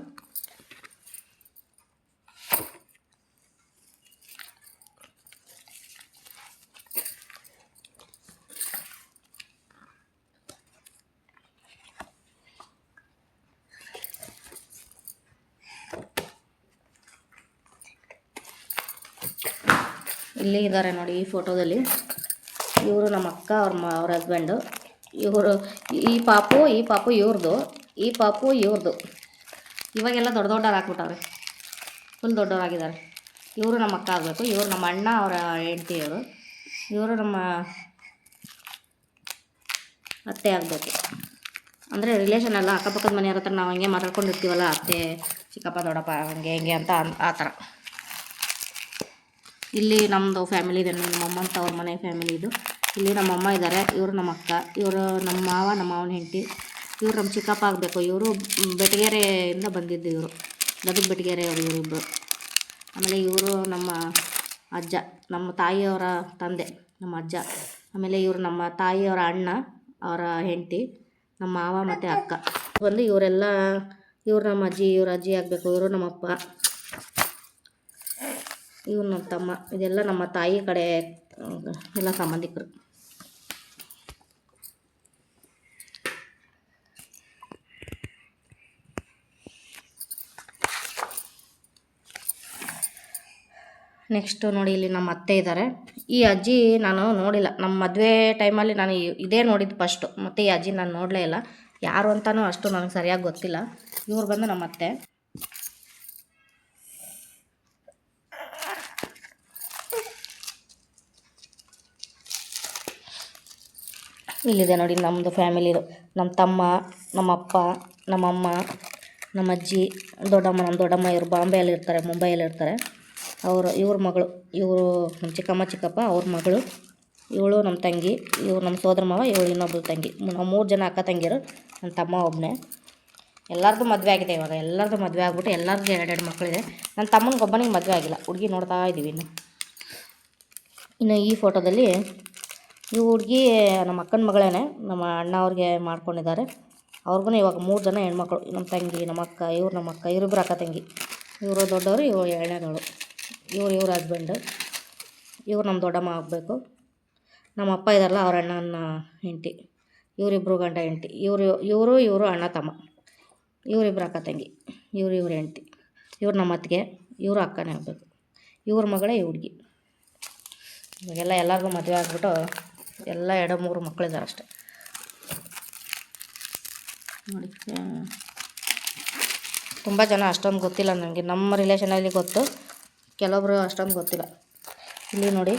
ಇಲ್ಲಿ ಇದ್ದಾರೆ ನೋಡಿ ಈ ಫೋಟೋದಲ್ಲಿ. ಇವರು ನಮ್ಮ ಅಕ್ಕ, ಅವ್ರ ಹಸ್ಬೆಂಡು. ಇವರು ಈ ಪಾಪು ಇವ್ರದ್ದು, ಈ ಪಾಪು ಇವ್ರದ್ದು. ಇವಾಗೆಲ್ಲ ದೊಡ್ಡವ್ರು ಹಾಕ್ಬಿಟ್ಟವ್ರೆ, ಫುಲ್ ದೊಡ್ಡವರಾಗಿದ್ದಾರೆ. ಇವರು ನಮ್ಮ ಅಕ್ಕ ಆಗಬೇಕು, ಇವರು ನಮ್ಮ ಅಣ್ಣ ಅವರ ಹೆಂಡತಿ. ಇವರು ನಮ್ಮ ಅತ್ತೆ ಆಗಬೇಕು. ಅಂದರೆ ರಿಲೇಷನ್ ಎಲ್ಲ ಅಕ್ಕಪಕ್ಕದ ಮನೆಯವ್ರ ಹತ್ರ ನಾವು ಹಂಗೆ ಮಾತಾಡ್ಕೊಂಡಿರ್ತೀವಲ್ಲ, ಅತ್ತೆ, ಚಿಕ್ಕಪ್ಪ, ದೊಡ್ಡಪ್ಪ, ಹಂಗೆ ಹಿಂಗೆ ಅಂತ ಆ ಥರ. ಇಲ್ಲಿ ನಮ್ಮದು ಫ್ಯಾಮಿಲಿ ಇದೆ, ನಮ್ಮಮ್ಮ ಅಂತ ಅವ್ರ ಮನೆ ಫ್ಯಾಮಿಲಿ ಇದು. ಇಲ್ಲಿ ನಮ್ಮಮ್ಮ ಇದ್ದಾರೆ, ಇವರು ನಮ್ಮ ಅಕ್ಕ, ಇವರು ನಮ್ಮ ಮಾವ, ನಮ್ಮ ಮಾವನ ಹೆಂಡತಿ. ಇವರು ನಮ್ಮ ಚಿಕ್ಕಪ್ಪ ಆಗಬೇಕು. ಇವರು ಬೆಟಗೇರೆಯಿಂದ ಬಂದಿದ್ದು, ಇವರು ಗದಗ ಬೆಟಗೇರೆ ಅವರು ಇವರಿಬ್ಬರು. ಆಮೇಲೆ ಇವರು ನಮ್ಮ ಅಜ್ಜ, ನಮ್ಮ ತಾಯಿಯವರ ತಂದೆ, ನಮ್ಮ ಅಜ್ಜ. ಆಮೇಲೆ ಇವರು ನಮ್ಮ ತಾಯಿಯವರ ಅಣ್ಣ, ಅವರ ಹೆಂಡತಿ, ನಮ್ಮ ಮಾವ ಮತ್ತು ಅಕ್ಕ ಬಂದು ಇವರೆಲ್ಲ. ಇವರು ನಮ್ಮ ಅಜ್ಜಿ, ಇವ್ರ ಅಜ್ಜಿ ಆಗಬೇಕು. ಇವರು ನಮ್ಮಪ್ಪ, ಇವ್ರು ನಮ್ಮ ತಮ್ಮ. ಇದೆಲ್ಲ ನಮ್ಮ ತಾಯಿ ಕಡೆ ಎಲ್ಲ ಸಂಬಂಧಿಕರು. ನೆಕ್ಸ್ಟು ನೋಡಿ, ಇಲ್ಲಿ ನಮ್ಮ ಅತ್ತೆ ಇದ್ದಾರೆ. ಈ ಅಜ್ಜಿ ನಾನು ನೋಡಿಲ್ಲ, ನಮ್ಮ ಮದುವೆ ಟೈಮಲ್ಲಿ ನಾನು ಇದೇ ನೋಡಿದ್ದು ಫಸ್ಟು. ಮತ್ತು ಈ ಅಜ್ಜಿ ನಾನು ನೋಡಲೇ ಇಲ್ಲ, ಯಾರು ಅಂತಲೂ ಅಷ್ಟು ನನಗೆ ಸರಿಯಾಗಿ ಗೊತ್ತಿಲ್ಲ. ಇವ್ರು ಬಂದು ನಮ್ಮ ಅತ್ತೆ. ಇಲ್ಲಿದೆ ನೋಡಿ ನಮ್ಮದು ಫ್ಯಾಮಿಲಿದು. ನಮ್ಮ ತಮ್ಮ, ನಮ್ಮಪ್ಪ, ನಮ್ಮಮ್ಮ, ನಮ್ಮ ಅಜ್ಜಿ, ದೊಡ್ಡಮ್ಮ. ನಮ್ಮ ದೊಡ್ಡಮ್ಮ ಇವರು ಬಾಂಬೆಯಲ್ಲಿ ಇರ್ತಾರೆ, ಮುಂಬೈಯಲ್ಲಿ ಇರ್ತಾರೆ. ಇವ್ರ ಮಗಳು, ಇವರು ನಮ್ಮ ಚಿಕ್ಕಪ್ಪ ಅವ್ರ ಮಗಳು. ಇವಳು ನಮ್ಮ ತಂಗಿ, ಇವ್ರು ನಮ್ಮ ಸೋದರ ಮಾವ, ಇವಳು ಇನ್ನೊಬ್ಬಳು ತಂಗಿ. ನಾವು 3 ಜನ ಅಕ್ಕ ತಂಗಿಯರು, ನನ್ನ ತಮ್ಮ ಒಬ್ಬನೇ. ಎಲ್ಲರದ್ದು ಮದುವೆ ಆಗಿದೆ ಇವಾಗ, ಎಲ್ಲರದ್ದು ಮದುವೆ ಆಗ್ಬಿಟ್ಟು ಎಲ್ಲರಿಗೂ 2 ಮಕ್ಕಳಿದೆ. ನನ್ನ ತಮ್ಮನಿಗೆ ಒಬ್ಬನಿಗೆ ಮದುವೆ ಆಗಿಲ್ಲ, ಹುಡುಗಿ ನೋಡ್ತಾ ಇದ್ದೀವಿ ಇನ್ನು ಈ ಫೋಟೋದಲ್ಲಿ ಈ ಹುಡುಗಿ ನಮ್ಮ ಅಕ್ಕನ ಮಗಳೇನೆ, ನಮ್ಮ ಅಣ್ಣ ಅವ್ರಿಗೆ ಮಾಡ್ಕೊಂಡಿದ್ದಾರೆ. ಅವ್ರಿಗೂ ಇವಾಗ 3 ಜನ ಹೆಣ್ಮಕ್ಳು, ನಮ್ಮ ತಂಗಿ, ನಮ್ಮ ಅಕ್ಕ, ನಮ್ಮ ಅಕ್ಕ, ಇವರಿಬ್ಬರು ಅಕ್ಕ ತಂಗಿ. ಇವರು ದೊಡ್ಡವರು, ಇವರು 2ನೇದವಳು. ಇವ್ರ ಹಸ್ಬೆಂಡು. ಇವ್ರು ನಮ್ಮ ದೊಡ್ಡಮ್ಮ ಆಗಬೇಕು. ನಮ್ಮ ಅಪ್ಪ ಇದಾರಲ್ಲ, ಅವ್ರ ಅಣ್ಣನ ಹೆಂಡತಿ. ಇವರಿಬ್ಬರು ಗಂಡ ಹೆಂಡತಿ. ಇವರು ಅಣ್ಣ ತಮ್ಮ. ಇವರಿಬ್ಬರು ಅಕ್ಕ ತಂಗಿ. ಇವ್ರ ಹೆಂಡತಿ. ಇವ್ರು ನಮ್ಮ ಅತ್ತಿಗೆ, ಇವರು ಅಕ್ಕನೇ ಆಗಬೇಕು. ಇವ್ರ ಮಗಳೇ ಈ ಹುಡುಗಿ. ಇವಾಗೆಲ್ಲ ಎಲ್ಲರಿಗೂ ಮದುವೆ ಆಗಿಬಿಟ್ಟು ಎಲ್ಲ 2-3 ಮಕ್ಕಳಿದ್ದಾರೆ ಅಷ್ಟೆ ನೋಡಿ. ತುಂಬ ಜನ ಅಷ್ಟೊಂದು ಗೊತ್ತಿಲ್ಲ ನನಗೆ, ನಮ್ಮ ರಿಲೇಷನಲ್ಲಿ ಗೊತ್ತು, ಕೆಲವೊಬ್ಬರು ಅಷ್ಟೊಂದು ಗೊತ್ತಿಲ್ಲ. ಇಲ್ಲಿ ನೋಡಿ,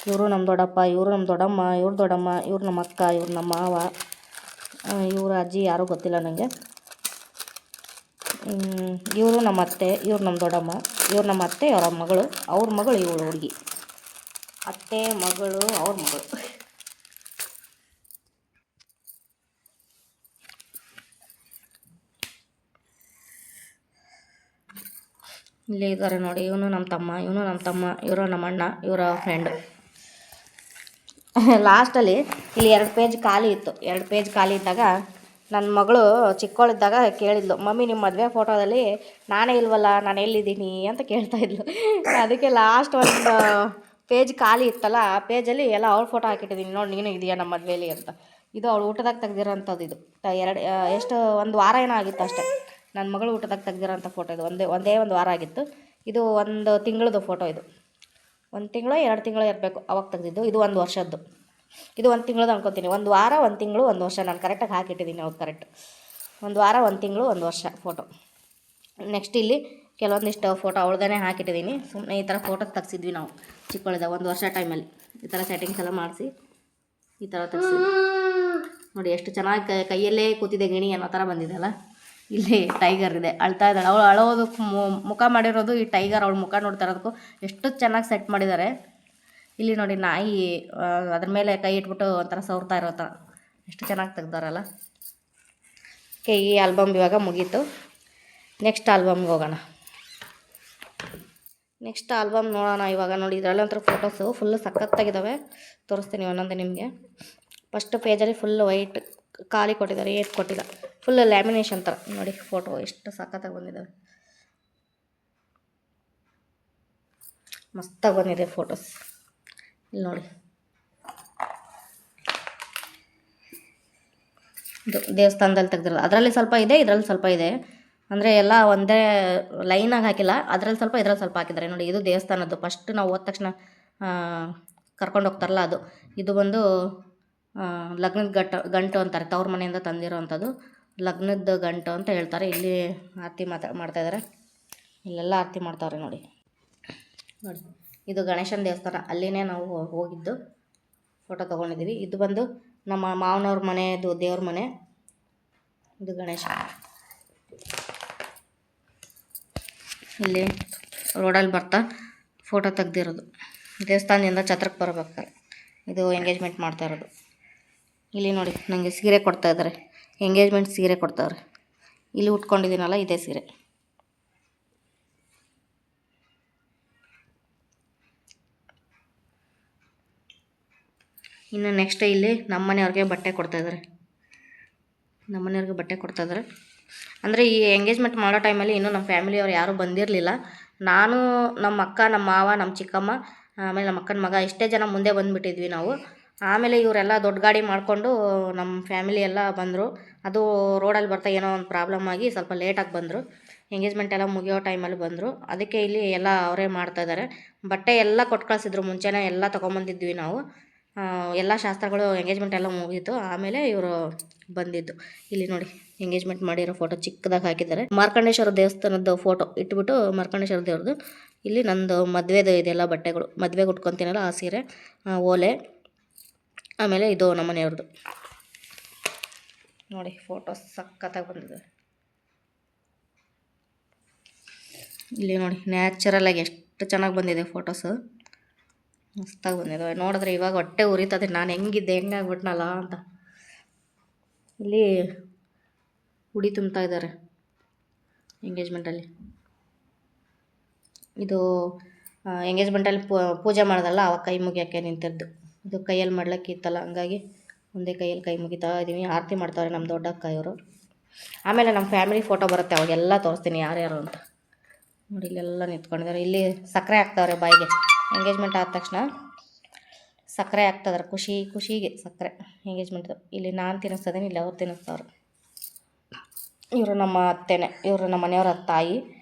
ಇವರು ನಮ್ಮ ದೊಡ್ಡಪ್ಪ, ಇವರು ನಮ್ಮ ದೊಡ್ಡಮ್ಮ, ಇವ್ರ ದೊಡ್ಡಮ್ಮ, ಇವ್ರು ನಮ್ಮ ಅಕ್ಕ, ಇವ್ರು ನಮ್ಮ ಮಾವ, ಇವ್ರ ಅಜ್ಜಿ ಯಾರೂ ಗೊತ್ತಿಲ್ಲ ನನಗೆ. ಇವರು ನಮ್ಮ ಅತ್ತೆ, ಇವ್ರು ನಮ್ಮ ದೊಡ್ಡಮ್ಮ, ಇವ್ರು ನಮ್ಮ ಅತ್ತೆ, ಅವರ ಮಗಳು, ಅವ್ರ ಮಗಳು ಇವಳು ಹುಡುಗಿ. ಅತ್ತೆ ಮಗಳು, ಅವ್ರ ಮಗಳು. ಇಲ್ಲಿ ಇದ್ದಾರೆ ನೋಡಿ, ಇವನು ನಮ್ಮ ತಮ್ಮ, ಇವರು ನಮ್ಮ ಅಣ್ಣ, ಇವರ ಫ್ರೆಂಡು. ಲಾಸ್ಟಲ್ಲಿ ಇಲ್ಲಿ 2 ಪೇಜ್ ಖಾಲಿ ಇತ್ತು. 2 ಪೇಜ್ ಖಾಲಿ ಇದ್ದಾಗ ನನ್ನ ಮಗಳು ಚಿಕ್ಕವಳಿದ್ದಾಗ ಕೇಳಿದ್ಲು, ಮಮ್ಮಿ ನಿಮ್ಮ ಮದುವೆ ಫೋಟೋದಲ್ಲಿ ನಾನೇ ಇಲ್ವಲ್ಲ, ನಾನು ಎಲ್ಲಿದ್ದೀನಿ ಅಂತ ಕೇಳ್ತಾಯಿದ್ಲು. ಅದಕ್ಕೆ ಲಾಸ್ಟ್ ಒಂದು ಪೇಜ್ ಖಾಲಿ ಇತ್ತಲ್ಲ, ಆ ಪೇಜಲ್ಲಿ ಎಲ್ಲ ಅವ್ಳ ಫೋಟೋ ಹಾಕಿಟ್ಟಿದ್ದೀನಿ, ನೋಡಿ ನೀನು ಇದೆಯಾ ನಮ್ಮ ಮದುವೆಯಲ್ಲಿ ಅಂತ. ಇದು ಅವಳು ಊಟದಾಗ ತೆಗ್ದಿರೋಂಥದ್ದು. ಇದು ಎಷ್ಟು 1 ವಾರ ಏನೋ ಆಗಿತ್ತು ಅಷ್ಟೇ. ನನ್ನ ಮಗಳು ಊಟದಾಗ ತೆಗ್ದಿರೋಂಥ ಫೋಟೋ ಇದು. ಒಂದೇ ಒಂದು ವಾರ ಆಗಿತ್ತು. ಇದು 1 ತಿಂಗಳದ್ದು ಫೋಟೋ. ಇದು 1 ತಿಂಗಳು 2 ತಿಂಗಳು ಇರಬೇಕು ಅವಾಗ ತೆಗ್ದಿದ್ದು. ಇದು 1 ವರ್ಷದ್ದು. ಇದು 1 ತಿಂಗಳದ್ದು ಅನ್ಕೊತೀನಿ. 1 ವಾರ, 1 ತಿಂಗಳು, 1 ವರ್ಷ ನಾನು ಕರೆಕ್ಟಾಗಿ ಹಾಕಿಟ್ಟಿದ್ದೀನಿ. ಹೌದು, ಕರೆಕ್ಟ್. 1 ವಾರ, 1 ತಿಂಗಳು, 1 ವರ್ಷ ಫೋಟೋ. ನೆಕ್ಸ್ಟ್ ಇಲ್ಲಿ ಕೆಲವೊಂದಿಷ್ಟು ಫೋಟೋ ಅವಳದೇ ಹಾಕಿಟ್ಟಿದ್ದೀನಿ. ಸುಮ್ಮನೆ ಈ ಥರ ಫೋಟೋ ತೆಗ್ಸಿದ್ವಿ ನಾವು ಚಿಕ್ಕವಳಿದ್ದಾಗ 1 ವರ್ಷ ಟೈಮಲ್ಲಿ. ಈ ಥರ ಸೆಟ್ಟಿಂಗ್ಸ್ ಎಲ್ಲ ಮಾಡಿಸಿ ಈ ಥರ ತೆಗ್ಸಿದ್ವಿ ನೋಡಿ. ಎಷ್ಟು ಚೆನ್ನಾಗಿ ಕೈಯಲ್ಲೇ ಕೂತಿದೆ ಗಿಣಿ ಅನ್ನೋ ಥರ ಬಂದಿದೆ ಅಲ್ಲ. ಇಲ್ಲಿ ಟೈಗರ್ ಇದೆ, ಅಳ್ತಾ ಇದ್ದಾಳೆ. ಅವಳು ಅಳೋದಕ್ಕೆ ಮುಖ ಮಾಡಿರೋದು ಈ ಟೈಗರ್ ಅವಳು ಮುಖ ನೋಡ್ತಾ ಇರೋದಕ್ಕೂ ಎಷ್ಟು ಚೆನ್ನಾಗಿ ಸೆಟ್ ಮಾಡಿದ್ದಾರೆ. ಇಲ್ಲಿ ನೋಡಿ ನಾಯಿ ಅದ್ರ ಮೇಲೆ ಕೈ ಇಟ್ಬಿಟ್ಟು ಒಂಥರ ಸವರ್ತಾ ಇರೋ ಥರ ಎಷ್ಟು ಚೆನ್ನಾಗಿ ತೆಗ್ದಾರಲ್ಲ. ಓಕೆ, ಈ ಆಲ್ಬಮ್ ಇವಾಗ ಮುಗೀತು. ನೆಕ್ಸ್ಟ್ ಆಲ್ಬಮ್ಗೆ ಹೋಗೋಣ. ನೆಕ್ಸ್ಟ್ ಆಲ್ಬಮ್ ನೋಡೋಣ ಇವಾಗ. ನೋಡಿ ಇದರಲ್ಲಂತರ ಫೋಟೋಸು ಫುಲ್ಲು ಸಖತ್ತಾಗಿದ್ದಾವೆ. ತೋರಿಸ್ತೀನಿ ಒಂದೊಂದೇ ನಿಮಗೆ. ಫಸ್ಟ್ ಪೇಜಲ್ಲಿ ಫುಲ್ ವೈಟ್ ಖಾಲಿ ಕೊಟ್ಟಿದ್ದಾರೆ, ಏಟ್ ಕೊಟ್ಟಿಲ್ಲ. ಫುಲ್ ಲ್ಯಾಮಿನೇಷನ್ ಥರ ನೋಡಿ ಫೋಟೋ ಎಷ್ಟು ಸಖತ್ತಾಗಿ ಬಂದಿದ್ದಾವೆ. ಮಸ್ತಾಗಿ ಬಂದಿದೆ ಫೋಟೋಸ್. ಇಲ್ಲಿ ನೋಡಿ, ಇದು ದೇವಸ್ಥಾನದಲ್ಲಿ ತೆಗೆದಿರೋದು. ಅದರಲ್ಲಿ ಸ್ವಲ್ಪ ಇದೆ, ಇದರಲ್ಲಿ ಸ್ವಲ್ಪ ಇದೆ. ಅಂದರೆ ಎಲ್ಲ ಒಂದೇ ಲೈನಾಗಿ ಹಾಕಿಲ್ಲ. ಅದರಲ್ಲಿ ಸ್ವಲ್ಪ, ಇದರಲ್ಲಿ ಸ್ವಲ್ಪ ಹಾಕಿದ್ದಾರೆ ನೋಡಿ. ಇದು ದೇವಸ್ಥಾನದ್ದು. ಫಸ್ಟ್ ನಾವು ಹೋದ ತಕ್ಷಣ ಕರ್ಕೊಂಡು ಹೋಗ್ತಾರಲ್ಲ ಅದು. ಇದು ಬಂದು ಲಗ್ನದ ಗಂಟು ಅಂತಾರೆ. ತವ್ರ ಮನೆಯಿಂದ ತಂದಿರೋ ಅಂಥದ್ದು ಲಗ್ನದ ಗಂಟು ಅಂತ ಹೇಳ್ತಾರೆ. ಇಲ್ಲಿ ಆರತಿ ಮಾಡ್ತಾಯಿದ್ದಾರೆ. ಇಲ್ಲೆಲ್ಲ ಆರತಿ ಮಾಡ್ತಾವ್ರೆ ನೋಡಿ. ನೋಡಿ, ಇದು ಗಣೇಶನ ದೇವಸ್ಥಾನ. ಅಲ್ಲಿನೇ ನಾವು ಹೋಗಿದ್ದು ಫೋಟೋ ತೊಗೊಂಡಿದ್ದೀವಿ. ಇದು ಬಂದು ನಮ್ಮ ಮಾವನವ್ರ ಮನೆಯದು ದೇವ್ರ ಮನೆ. ಇದು ಗಣೇಶ. ಇಲ್ಲಿ ರೋಡಲ್ಲಿ ಬರ್ತಾ ಫೋಟೋ ತೆಗ್ದಿರೋದು. ದೇವಸ್ಥಾನದಿಂದ ಛತ್ರಕ್ಕೆ ಬರಬೇಕಾರೆ ಇದು ಎಂಗೇಜ್ಮೆಂಟ್ ಮಾಡ್ತಾ ಇರೋದು. ಇಲ್ಲಿ ನೋಡಿ, ನನಗೆ ಸೀರೆ ಕೊಡ್ತಾ ಇದ್ದಾರೆ. ಎಂಗೇಜ್ಮೆಂಟ್ ಸೀರೆ ಕೊಡ್ತಾವ್ರೆ. ಇಲ್ಲಿ ಉಟ್ಕೊಂಡಿದ್ದೀನಲ್ಲ, ಇದೇ ಸೀರೆ. ಇನ್ನು ನೆಕ್ಸ್ಟ್ ಇಲ್ಲಿ ನಮ್ಮನೆಯವ್ರಿಗೆ ಬಟ್ಟೆ ಕೊಡ್ತಾಯಿದ್ದಾರೆ. ನಮ್ಮನೆಯವ್ರಿಗೆ ಬಟ್ಟೆ ಕೊಡ್ತಾಯಿದ್ದಾರೆ ಅಂದರೆ ಈ ಎಂಗೇಜ್ಮೆಂಟ್ ಮಾಡೋ ಟೈಮಲ್ಲಿ ಇನ್ನೂ ನಮ್ಮ ಫ್ಯಾಮಿಲಿಯವ್ರು ಯಾರೂ ಬಂದಿರಲಿಲ್ಲ. ನಾನು, ನಮ್ಮ ಅಕ್ಕ, ನಮ್ಮ ಮಾವ, ನಮ್ಮ ಚಿಕ್ಕಮ್ಮ, ಆಮೇಲೆ ನಮ್ಮ ಅಕ್ಕನ ಮಗ ಇಷ್ಟೇ ಜನ ಮುಂದೆ ಬಂದುಬಿಟ್ಟಿದ್ವಿ ನಾವು. ಆಮೇಲೆ ಇವರೆಲ್ಲ ದೊಡ್ಡ ಗಾಡಿ ಮಾಡಿಕೊಂಡು ನಮ್ಮ ಫ್ಯಾಮಿಲಿ ಎಲ್ಲ ಬಂದರು. ಅದು ರೋಡಲ್ಲಿ ಬರ್ತಾ ಏನೋ ಒಂದು ಪ್ರಾಬ್ಲಮ್ ಆಗಿ ಸ್ವಲ್ಪ ಲೇಟಾಗಿ ಬಂದರು. ಎಂಗೇಜ್ಮೆಂಟ್ ಎಲ್ಲ ಮುಗಿಯೋ ಟೈಮಲ್ಲಿ ಬಂದರು. ಅದಕ್ಕೆ ಇಲ್ಲಿ ಎಲ್ಲ ಅವರೇ ಮಾಡ್ತಾಯಿದ್ದಾರೆ. ಬಟ್ಟೆ ಎಲ್ಲ ಕೊಟ್ಟು ಕಳಿಸಿದ್ರು. ಮುಂಚೆನೇ ಎಲ್ಲ ತೊಗೊಂಬಂದಿದ್ವಿ ನಾವು. ಎಲ್ಲ ಶಾಸ್ತ್ರಗಳು ಎಂಗೇಜ್ಮೆಂಟ್ ಎಲ್ಲ ಮುಗೀತು. ಆಮೇಲೆ ಇವರು ಬಂದಿದ್ದು. ಇಲ್ಲಿ ನೋಡಿ, ಎಂಗೇಜ್ಮೆಂಟ್ ಮಾಡಿರೋ ಫೋಟೋ ಚಿಕ್ಕದಾಗಿ ಹಾಕಿದ್ದಾರೆ. ಮಾರ್ಕಂಡೇಶ್ವರ ದೇವಸ್ಥಾನದ ಫೋಟೋ ಇಟ್ಬಿಟ್ಟು ಮಾರ್ಕಂಡೇಶ್ವರ ದೇವ್ರದ್ದು. ಇಲ್ಲಿ ನಂದು ಮದುವೆದು ಇದೆಲ್ಲ ಬಟ್ಟೆಗಳು, ಮದುವೆಗೆ ಉಟ್ಕೊತೀನಲ್ಲ ಆ ಸೀರೆ, ಓಲೆ, ಆಮೇಲೆ ಇದು ನಮ್ಮ ಮನೆಯವ್ರದ್ದು. ನೋಡಿ ಫೋಟೋ ಸಖತ್ತಾಗಿ ಬಂದಿದೆ. ಇಲ್ಲಿ ನೋಡಿ ನ್ಯಾಚುರಲಾಗಿ ಎಷ್ಟು ಚೆನ್ನಾಗಿ ಬಂದಿದೆ ಫೋಟೋಸು. ಮಸ್ತಾಗಿ ಬಂದಿದ್ದಾವೆ. ನೋಡಿದ್ರೆ ಇವಾಗ ಹೊಟ್ಟೆ ಉರಿತದೆ, ನಾನು ಹೆಂಗಿದ್ದೆ ಹೆಂಗಾಗ್ಬಿಟ್ನಲ್ಲ ಅಂತ. ಇಲ್ಲಿ ಉಡಿ ತುಂಬ್ತಾ ಇದ್ದಾರೆ ಎಂಗೇಜ್ಮೆಂಟಲ್ಲಿ. ಇದು ಎಂಗೇಜ್ಮೆಂಟಲ್ಲಿ ಪೂಜೆ ಮಾಡೋದಲ್ಲ, ಅವಾಗ ಕೈ ಮುಗಿಯೋಕ್ಕೆ ನಿಂತಿದ್ದು. ಇದು ಕೈಯಲ್ಲಿ ಮಾಡ್ಲಿಕ್ಕೆ ಇತ್ತಲ್ಲ, ಹಂಗಾಗಿ ಒಂದೇ ಕೈಯಲ್ಲಿ ಕೈ ಮುಗಿತಾ ಇದ್ದೀವಿ. ಆರತಿ ಮಾಡ್ತಾರೆ ನಮ್ಮ ದೊಡ್ಡಕ್ಕ ಇವರು. ಆಮೇಲೆ ನಮ್ಮ ಫ್ಯಾಮಿಲಿ ಫೋಟೋ ಬರುತ್ತೆ, ಅವಾಗೆಲ್ಲ ತೋರಿಸ್ತೀನಿ ಯಾರ್ಯಾರು ಅಂತ. ನೋಡಿ ಇಲ್ಲೆಲ್ಲ ನಿಂತ್ಕೊಂಡಿದ್ದಾರೆ. ಇಲ್ಲಿ ಸಕ್ಕರೆ ಹಾಕ್ತಾವ್ರೆ ಬಾಯಿಗೆ. ಎಂಗೇಜ್ಮೆಂಟ್ ಆದ ತಕ್ಷಣ ಸಕ್ಕರೆ ಹಾಕ್ತಿದ್ದಾರೆ, ಖುಷಿಗೆ ಸಕ್ಕರೆ ಎಂಗೇಜ್ಮೆಂಟ್ದು. ಇಲ್ಲಿ ನಾನು ತಿನ್ನಿಸ್ತದೇನೆ, ಇಲ್ಲಿ ಅವ್ರು ತಿನ್ನಿಸ್ತವ್ರು. ಇವರು ನಮ್ಮ ಅತ್ತೆನೇ, ಇವರು ನಮ್ಮ ಮನೆಯವ್ರ ತಾಯಿ,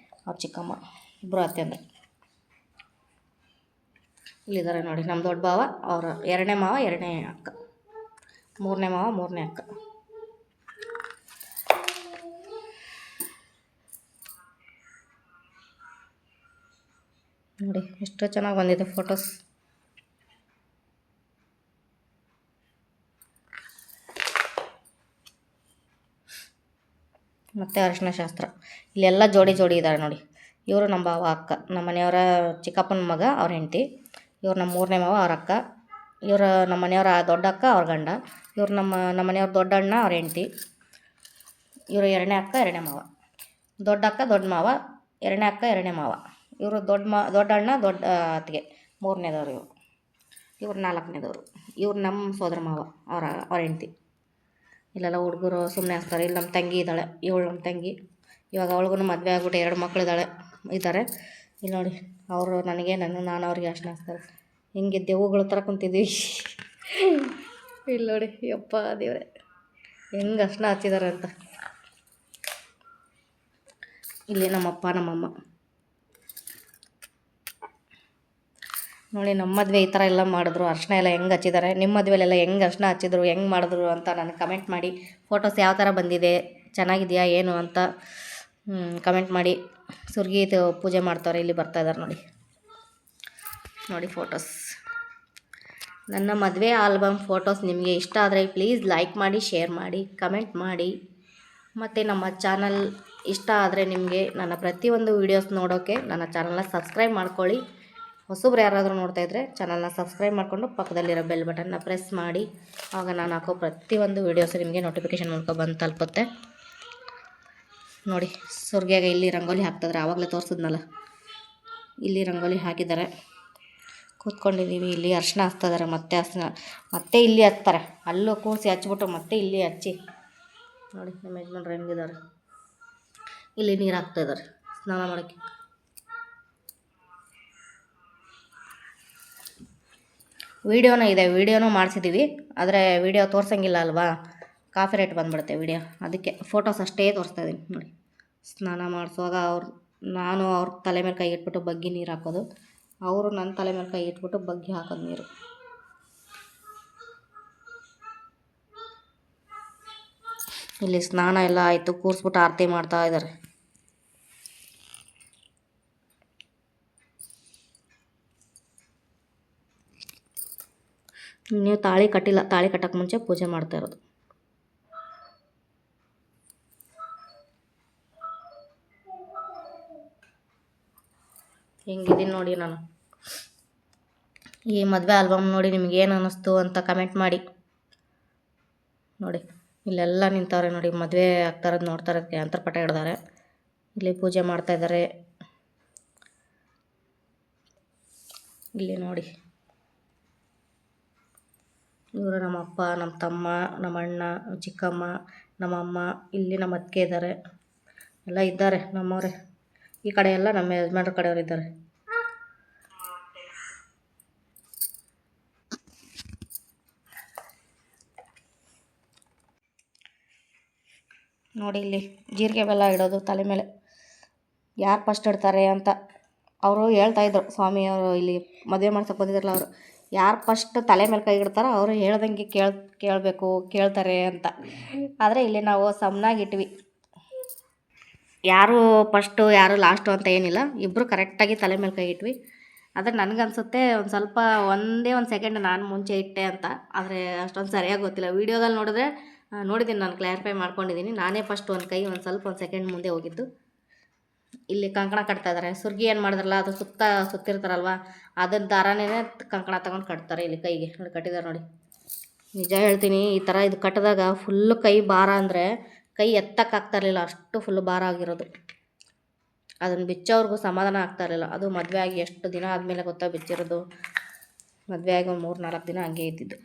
ಅವ್ರ ಚಿಕ್ಕಮ್ಮ, ಇಬ್ಬರು ಅತ್ತೆ ಅಂದರೆ. ಇಲ್ಲಿದ್ದಾರೆ ನೋಡಿ ನಮ್ಮ ದೊಡ್ಡ ಭಾವ, ಅವರ ಎರಡನೇ ಮಾವ, ಎರಡನೇ ಅಕ್ಕ, ಮೂರನೇ ಮಾವ, ಮೂರನೇ ಅಕ್ಕ. ನೋಡಿ ಎಷ್ಟು ಚೆನ್ನಾಗಿ ಬಂದಿದೆ ಫೋಟೋಸ್. ಮತ್ತು ಅರಿಶಿನ ಶಾಸ್ತ್ರ. ಇಲ್ಲೆಲ್ಲ ಜೋಡಿ ಇದ್ದಾರೆ ನೋಡಿ. ಇವರು ನಮ್ಮ ಭಾವ, ಅಕ್ಕ, ನಮ್ಮ ಮನೆಯವರ ಚಿಕ್ಕಪ್ಪನ ಮಗ, ಅವ್ರ ಹೆಂಡತಿ. ಇವ್ರು ನಮ್ಮ ಮೂರನೇ ಮಾವ, ಅವ್ರ ಅಕ್ಕ. ಇವರು ನಮ್ಮ ಮನೆಯವರ ದೊಡ್ಡ ಅಕ್ಕ, ಅವ್ರ ಗಂಡ. ಇವ್ರು ನಮ್ಮ ಮನೆಯವ್ರ ದೊಡ್ಡ ಅಣ್ಣ, ಅವ್ರ ಹೆಂಡತಿ. ಇವರು ಎರಡನೇ ಅಕ್ಕ, ಎರಡನೇ ಮಾವ. ದೊಡ್ಡ ಅಕ್ಕ, ದೊಡ್ಡ ಮಾವ, ಎರಡನೇ ಅಕ್ಕ, ಎರಡನೇ ಮಾವ. ಇವರು ದೊಡ್ಡ ಅಣ್ಣ, ದೊಡ್ಡ ಅತ್ತಿಗೆ, ಮೂರನೇದವ್ರು. ಇವ್ರು ನಾಲ್ಕನೇದವರು. ಇವ್ರು ನಮ್ಮ ಸೋದರ ಮಾವ, ಅವ್ರ ಹೆಂಡತಿ. ಇಲ್ಲೆಲ್ಲ ಹುಡುಗರು ಸುಮ್ಮನೆ ಹಾಕ್ತಾರೆ. ಇಲ್ಲಿ ನಮ್ಮ ತಂಗಿ ಇದ್ದಾಳೆ, ಇವಳು ನಮ್ಮ ತಂಗಿ. ಇವಾಗ ಅವಳಿಗೂ ಮದುವೆ ಆಗ್ಬಿಟ್ಟು 2 ಮಕ್ಕಳು ಇದ್ದಾರೆ. ಇಲ್ಲಿ ನೋಡಿ, ಅವರು ನಾನು ಅವ್ರಿಗೆ ಅರ್ಶಿನ ಹಾಕ್ತಾರೆ. ಹಿಂಗೆ ದೆವ್ವಗಳ ಥರ ಕುಂತಿದ್ವಿ. ಇಲ್ಲಿ ನೋಡಿ, ಯಪ್ಪ ದೇವ್ರೆ ಹೆಂಗೆ ಅರ್ಶಿನ ಹಚ್ಚಿದ್ದಾರೆ ಅಂತ. ಇಲ್ಲಿ ನಮ್ಮಪ್ಪ, ನಮ್ಮಮ್ಮ. ನೋಡಿ ನಮ್ಮ ಮದುವೆ ಈ ಥರ ಎಲ್ಲ ಮಾಡಿದ್ರು. ಅರ್ಶಿನ ಎಲ್ಲ ಹೆಂಗೆ ಹಚ್ಚಿದ್ದಾರೆ, ನಿಮ್ಮ ಮದುವೆಲೆಲ್ಲ ಹೆಂಗೆ ಅರ್ಶಿನ ಹಚ್ಚಿದ್ರು, ಹೆಂಗೆ ಮಾಡಿದ್ರು ಅಂತ ನನಗೆ ಕಮೆಂಟ್ ಮಾಡಿ. ಫೋಟೋಸ್ ಯಾವ ಥರ ಬಂದಿದೆ, ಚೆನ್ನಾಗಿದೆಯಾ ಏನು ಅಂತ ಕಮೆಂಟ್ ಮಾಡಿ. ಸುರ್ಗಿ ಪೂಜೆ ಮಾಡ್ತಾರೆ. ಇಲ್ಲಿ ಬರ್ತಾ ಇದ್ದಾರೆ ನೋಡಿ, ನೋಡಿ ಫೋಟೋಸ್. ನನ್ನ ಮದುವೆ ಆಲ್ಬಮ್ ಫೋಟೋಸ್ ನಿಮಗೆ ಇಷ್ಟ ಆದರೆ ಪ್ಲೀಸ್ ಲೈಕ್ ಮಾಡಿ, ಶೇರ್ ಮಾಡಿ, ಕಮೆಂಟ್ ಮಾಡಿ. ಮತ್ತು ನಮ್ಮ ಚಾನಲ್ ಇಷ್ಟ ಆದರೆ ನಿಮಗೆ ನನ್ನ ಪ್ರತಿಯೊಂದು ವೀಡಿಯೋಸ್ ನೋಡೋಕ್ಕೆ ನನ್ನ ಚಾನಲ್ನ ಸಬ್ಸ್ಕ್ರೈಬ್ ಮಾಡ್ಕೊಳ್ಳಿ. ಹೊಸಬ್ರು ಯಾರಾದರೂ ನೋಡ್ತಾಯಿದ್ರೆ ಚಾನಲ್ನ ಸಬ್ಸ್ಕ್ರೈಬ್ ಮಾಡಿಕೊಂಡು ಪಕ್ಕದಲ್ಲಿರೋ ಬೆಲ್ ಬಟನ್ನ ಪ್ರೆಸ್ ಮಾಡಿ. ಆಗ ನಾನು ಹಾಕೋ ಪ್ರತಿಯೊಂದು ವೀಡಿಯೋಸ್ ನಿಮಗೆ ನೋಟಿಫಿಕೇಷನ್ ಮೂಲಕ ಬಂದು ತಲುಪುತ್ತೆ. ನೋಡಿ ಸುರ್ಗಿಯಾಗ ಇಲ್ಲಿ ರಂಗೋಲಿ ಹಾಕ್ತಿದ್ರೆ, ಆವಾಗಲೇ ತೋರಿಸಿದ್ನಲ್ಲ, ಇಲ್ಲಿ ರಂಗೋಲಿ ಹಾಕಿದ್ದಾರೆ. ಕೂತ್ಕೊಂಡಿದ್ದೀವಿ, ಇಲ್ಲಿ ಅರ್ಶಿನ ಹಚ್ತಿದ್ದಾರೆ, ಮತ್ತೆ ಇಲ್ಲಿ ಹಚ್ತಾರೆ. ಅಲ್ಲೂ ಕೂರಿಸಿ ಹಚ್ಬಿಟ್ಟು ಮತ್ತೆ ಇಲ್ಲಿ ಹಚ್ಚಿ ನೋಡಿ ನಮ್ಮ ಯಜಮಾನ್ರು ಹೆಂಗಿದ್ದಾರೆ. ಇಲ್ಲಿ ನೀರು ಹಾಕ್ತಾಯಿದ್ದಾರೆ ಸ್ನಾನ ಮಾಡೋಕ್ಕೆ. ವಿಡಿಯೋನೂ ಮಾಡಿಸಿದ್ದೀವಿ, ಆದರೆ ವಿಡಿಯೋ ತೋರ್ಸಂಗಿಲ್ಲ ಅಲ್ವಾ, ಕಾಫಿ ರೇಟ್ ಬಂದುಬಿಡುತ್ತೆ ವಿಡಿಯೋ. ಅದಕ್ಕೆ ಫೋಟೋಸ್ ಅಷ್ಟೇ ತೋರಿಸ್ತಾ ಇದ್ದೀನಿ ನೋಡಿ. ಸ್ನಾನ ಮಾಡಿಸುವಾಗ ನಾನು ಅವ್ರ ತಲೆ ಮೇಲೆ ಕೈ ಇಟ್ಬಿಟ್ಟು ಬಗ್ಗಿ ನೀರು ಹಾಕೋದು, ಅವರು ನನ್ನ ತಲೆ ಮೇಲೆ ಕೈ ಇಟ್ಬಿಟ್ಟು ಬಗ್ಗಿ ಹಾಕೋದು ನೀರು. ಇಲ್ಲಿ ಸ್ನಾನ ಎಲ್ಲ ಆಯಿತು, ಕೂರಿಸ್ಬಿಟ್ಟು ಆರತಿ ಮಾಡ್ತಾ ಇದ್ದಾರೆ. ನೀವು ತಾಳಿ ಕಟ್ಟಿಲ್ಲ, ತಾಳಿ ಕಟ್ಟಕ್ಕೆ ಮುಂಚೆ ಪೂಜೆ ಮಾಡ್ತಾ ಇರೋದು. ಹೆಂಗಿದ್ದೀನಿ ನೋಡಿ ನಾನು. ಈ ಮದುವೆ ಆಲ್ಬಮ್ ನೋಡಿ ನಿಮ್ಗೆ ಏನು ಅನ್ನಿಸ್ತು ಅಂತ ಕಮೆಂಟ್ ಮಾಡಿ. ನೋಡಿ ಇಲ್ಲೆಲ್ಲ ನಿಂತವ್ರೆ ನೋಡಿ, ಮದುವೆ ಆಗ್ತಾ ಇರೋದು ನೋಡ್ತಾ ಇರೋದಕ್ಕೆ ಅಂತರ್ಪಟ ಹಿಡ್ದಾರೆ. ಇಲ್ಲಿ ಪೂಜೆ ಮಾಡ್ತಾಯಿದ್ದಾರೆ. ಇಲ್ಲಿ ನೋಡಿ, ಇವರು ನಮ್ಮ ಅಪ್ಪ, ನಮ್ಮ ತಮ್ಮ, ನಮ್ಮ ಅಣ್ಣ, ಚಿಕ್ಕಮ್ಮ, ನಮ್ಮಮ್ಮ, ಇಲ್ಲಿ ನಮ್ಮ ಅತ್ತಿಗೆ ಇದ್ದಾರೆ, ಎಲ್ಲ ಇದ್ದಾರೆ ನಮ್ಮವರೇ. ಈ ಕಡೆ ಎಲ್ಲ ನಮ್ಮ ಯಜಮಾನ್ರ ಕಡೆಯವರು ಇದ್ದಾರೆ. ನೋಡಿ ಇಲ್ಲಿ ಜೀರಿಗೆ ಬೆಲ್ಲ ಇಡೋದು ತಲೆ ಮೇಲೆ. ಯಾರು ಫಸ್ಟ್ ಇಡ್ತಾರೆ ಅಂತ ಅವರು ಹೇಳ್ತಾಯಿದ್ರು, ಸ್ವಾಮಿಯವರು ಇಲ್ಲಿ ಮದುವೆ ಮಾಡ್ಸಕ್ಕೆ ಬಂದಿದ್ರಲ್ಲ ಅವರು, ಯಾರು ಫಸ್ಟ್ ತಲೆ ಮೇಲೆ ಕೈ ಇಡ್ತಾರೋ ಅವರು ಹೇಳ್ದಂಗೆ ಕೇಳ್ತಾರೆ ಅಂತ. ಆದರೆ ಇಲ್ಲಿ ನಾವು ಸಮನಾಗಿಟ್ವಿ, ಯಾರು ಫಸ್ಟು ಯಾರು ಲಾಸ್ಟು ಅಂತ ಏನಿಲ್ಲ, ಇಬ್ಬರು ಕರೆಕ್ಟಾಗಿ ತಲೆ ಮೇಲೆ ಕೈ ಇಟ್ವಿ. ಆದರೆ ನನಗನ್ಸುತ್ತೆ ಒಂದು ಸ್ವಲ್ಪ ಒಂದೇ ಒಂದು ಸೆಕೆಂಡ್ ನಾನು ಮುಂಚೆ ಇಟ್ಟೆ ಅಂತ, ಆದರೆ ಅಷ್ಟೊಂದು ಸರಿಯಾಗಿ ಗೊತ್ತಿಲ್ಲ. ವೀಡಿಯೋದಲ್ಲಿ ನೋಡಿದ್ದೀನಿ, ನಾನು ಕ್ಲಾರಿಫೈ ಮಾಡ್ಕೊಂಡಿದ್ದೀನಿ. ನಾನೇ ಫಸ್ಟ್ ಒಂದು ಕೈ ಒಂದು ಸೆಕೆಂಡ್ ಮುಂದೆ ಹೋಗಿದ್ದು. ಇಲ್ಲಿ ಕಂಕಣ ಕಟ್ತಾ ಇದ್ದಾರೆ. ಸುರ್ಗಿ ಏನು ಮಾಡಿದ್ರಲ್ಲ ಅದು ಸುತ್ತಿರ್ತಾರಲ್ವ, ಅದನ್ನ ದಾರನೇ ಕಂಕಣ ತಗೊಂಡು ಕಟ್ತಾರೆ. ಇಲ್ಲಿ ಕೈಗೆ ನೋಡಿ ಕಟ್ಟಿದ್ದಾರೆ ನೋಡಿ. ನಿಜ ಹೇಳ್ತೀನಿ, ಈ ಥರ ಇದು ಕಟ್ಟಿದಾಗ ಫುಲ್ಲು ಕೈ ಭಾರ, ಅಂದರೆ ಕೈ ಎತ್ತಕ್ಕಾಗ್ತಾ ಇರಲಿಲ್ಲ, ಅಷ್ಟು ಫುಲ್ಲು ಭಾರ ಆಗಿರೋದು. ಅದನ್ನು ಬಿಚ್ಚೋರ್ಗೂ ಸಮಾಧಾನ ಆಗ್ತಾ ಇರಲಿಲ್ಲ. ಅದು ಮದುವೆ ಆಗಿ ಎಷ್ಟು ದಿನ ಆದಮೇಲೆ ಗೊತ್ತಾ ಬಿಚ್ಚಿರೋದು. ಮದುವೆ ಆಗಿ ಒಂದು 3-4 ದಿನ ಹಂಗೆ ಇದ್ದಿದ್ದು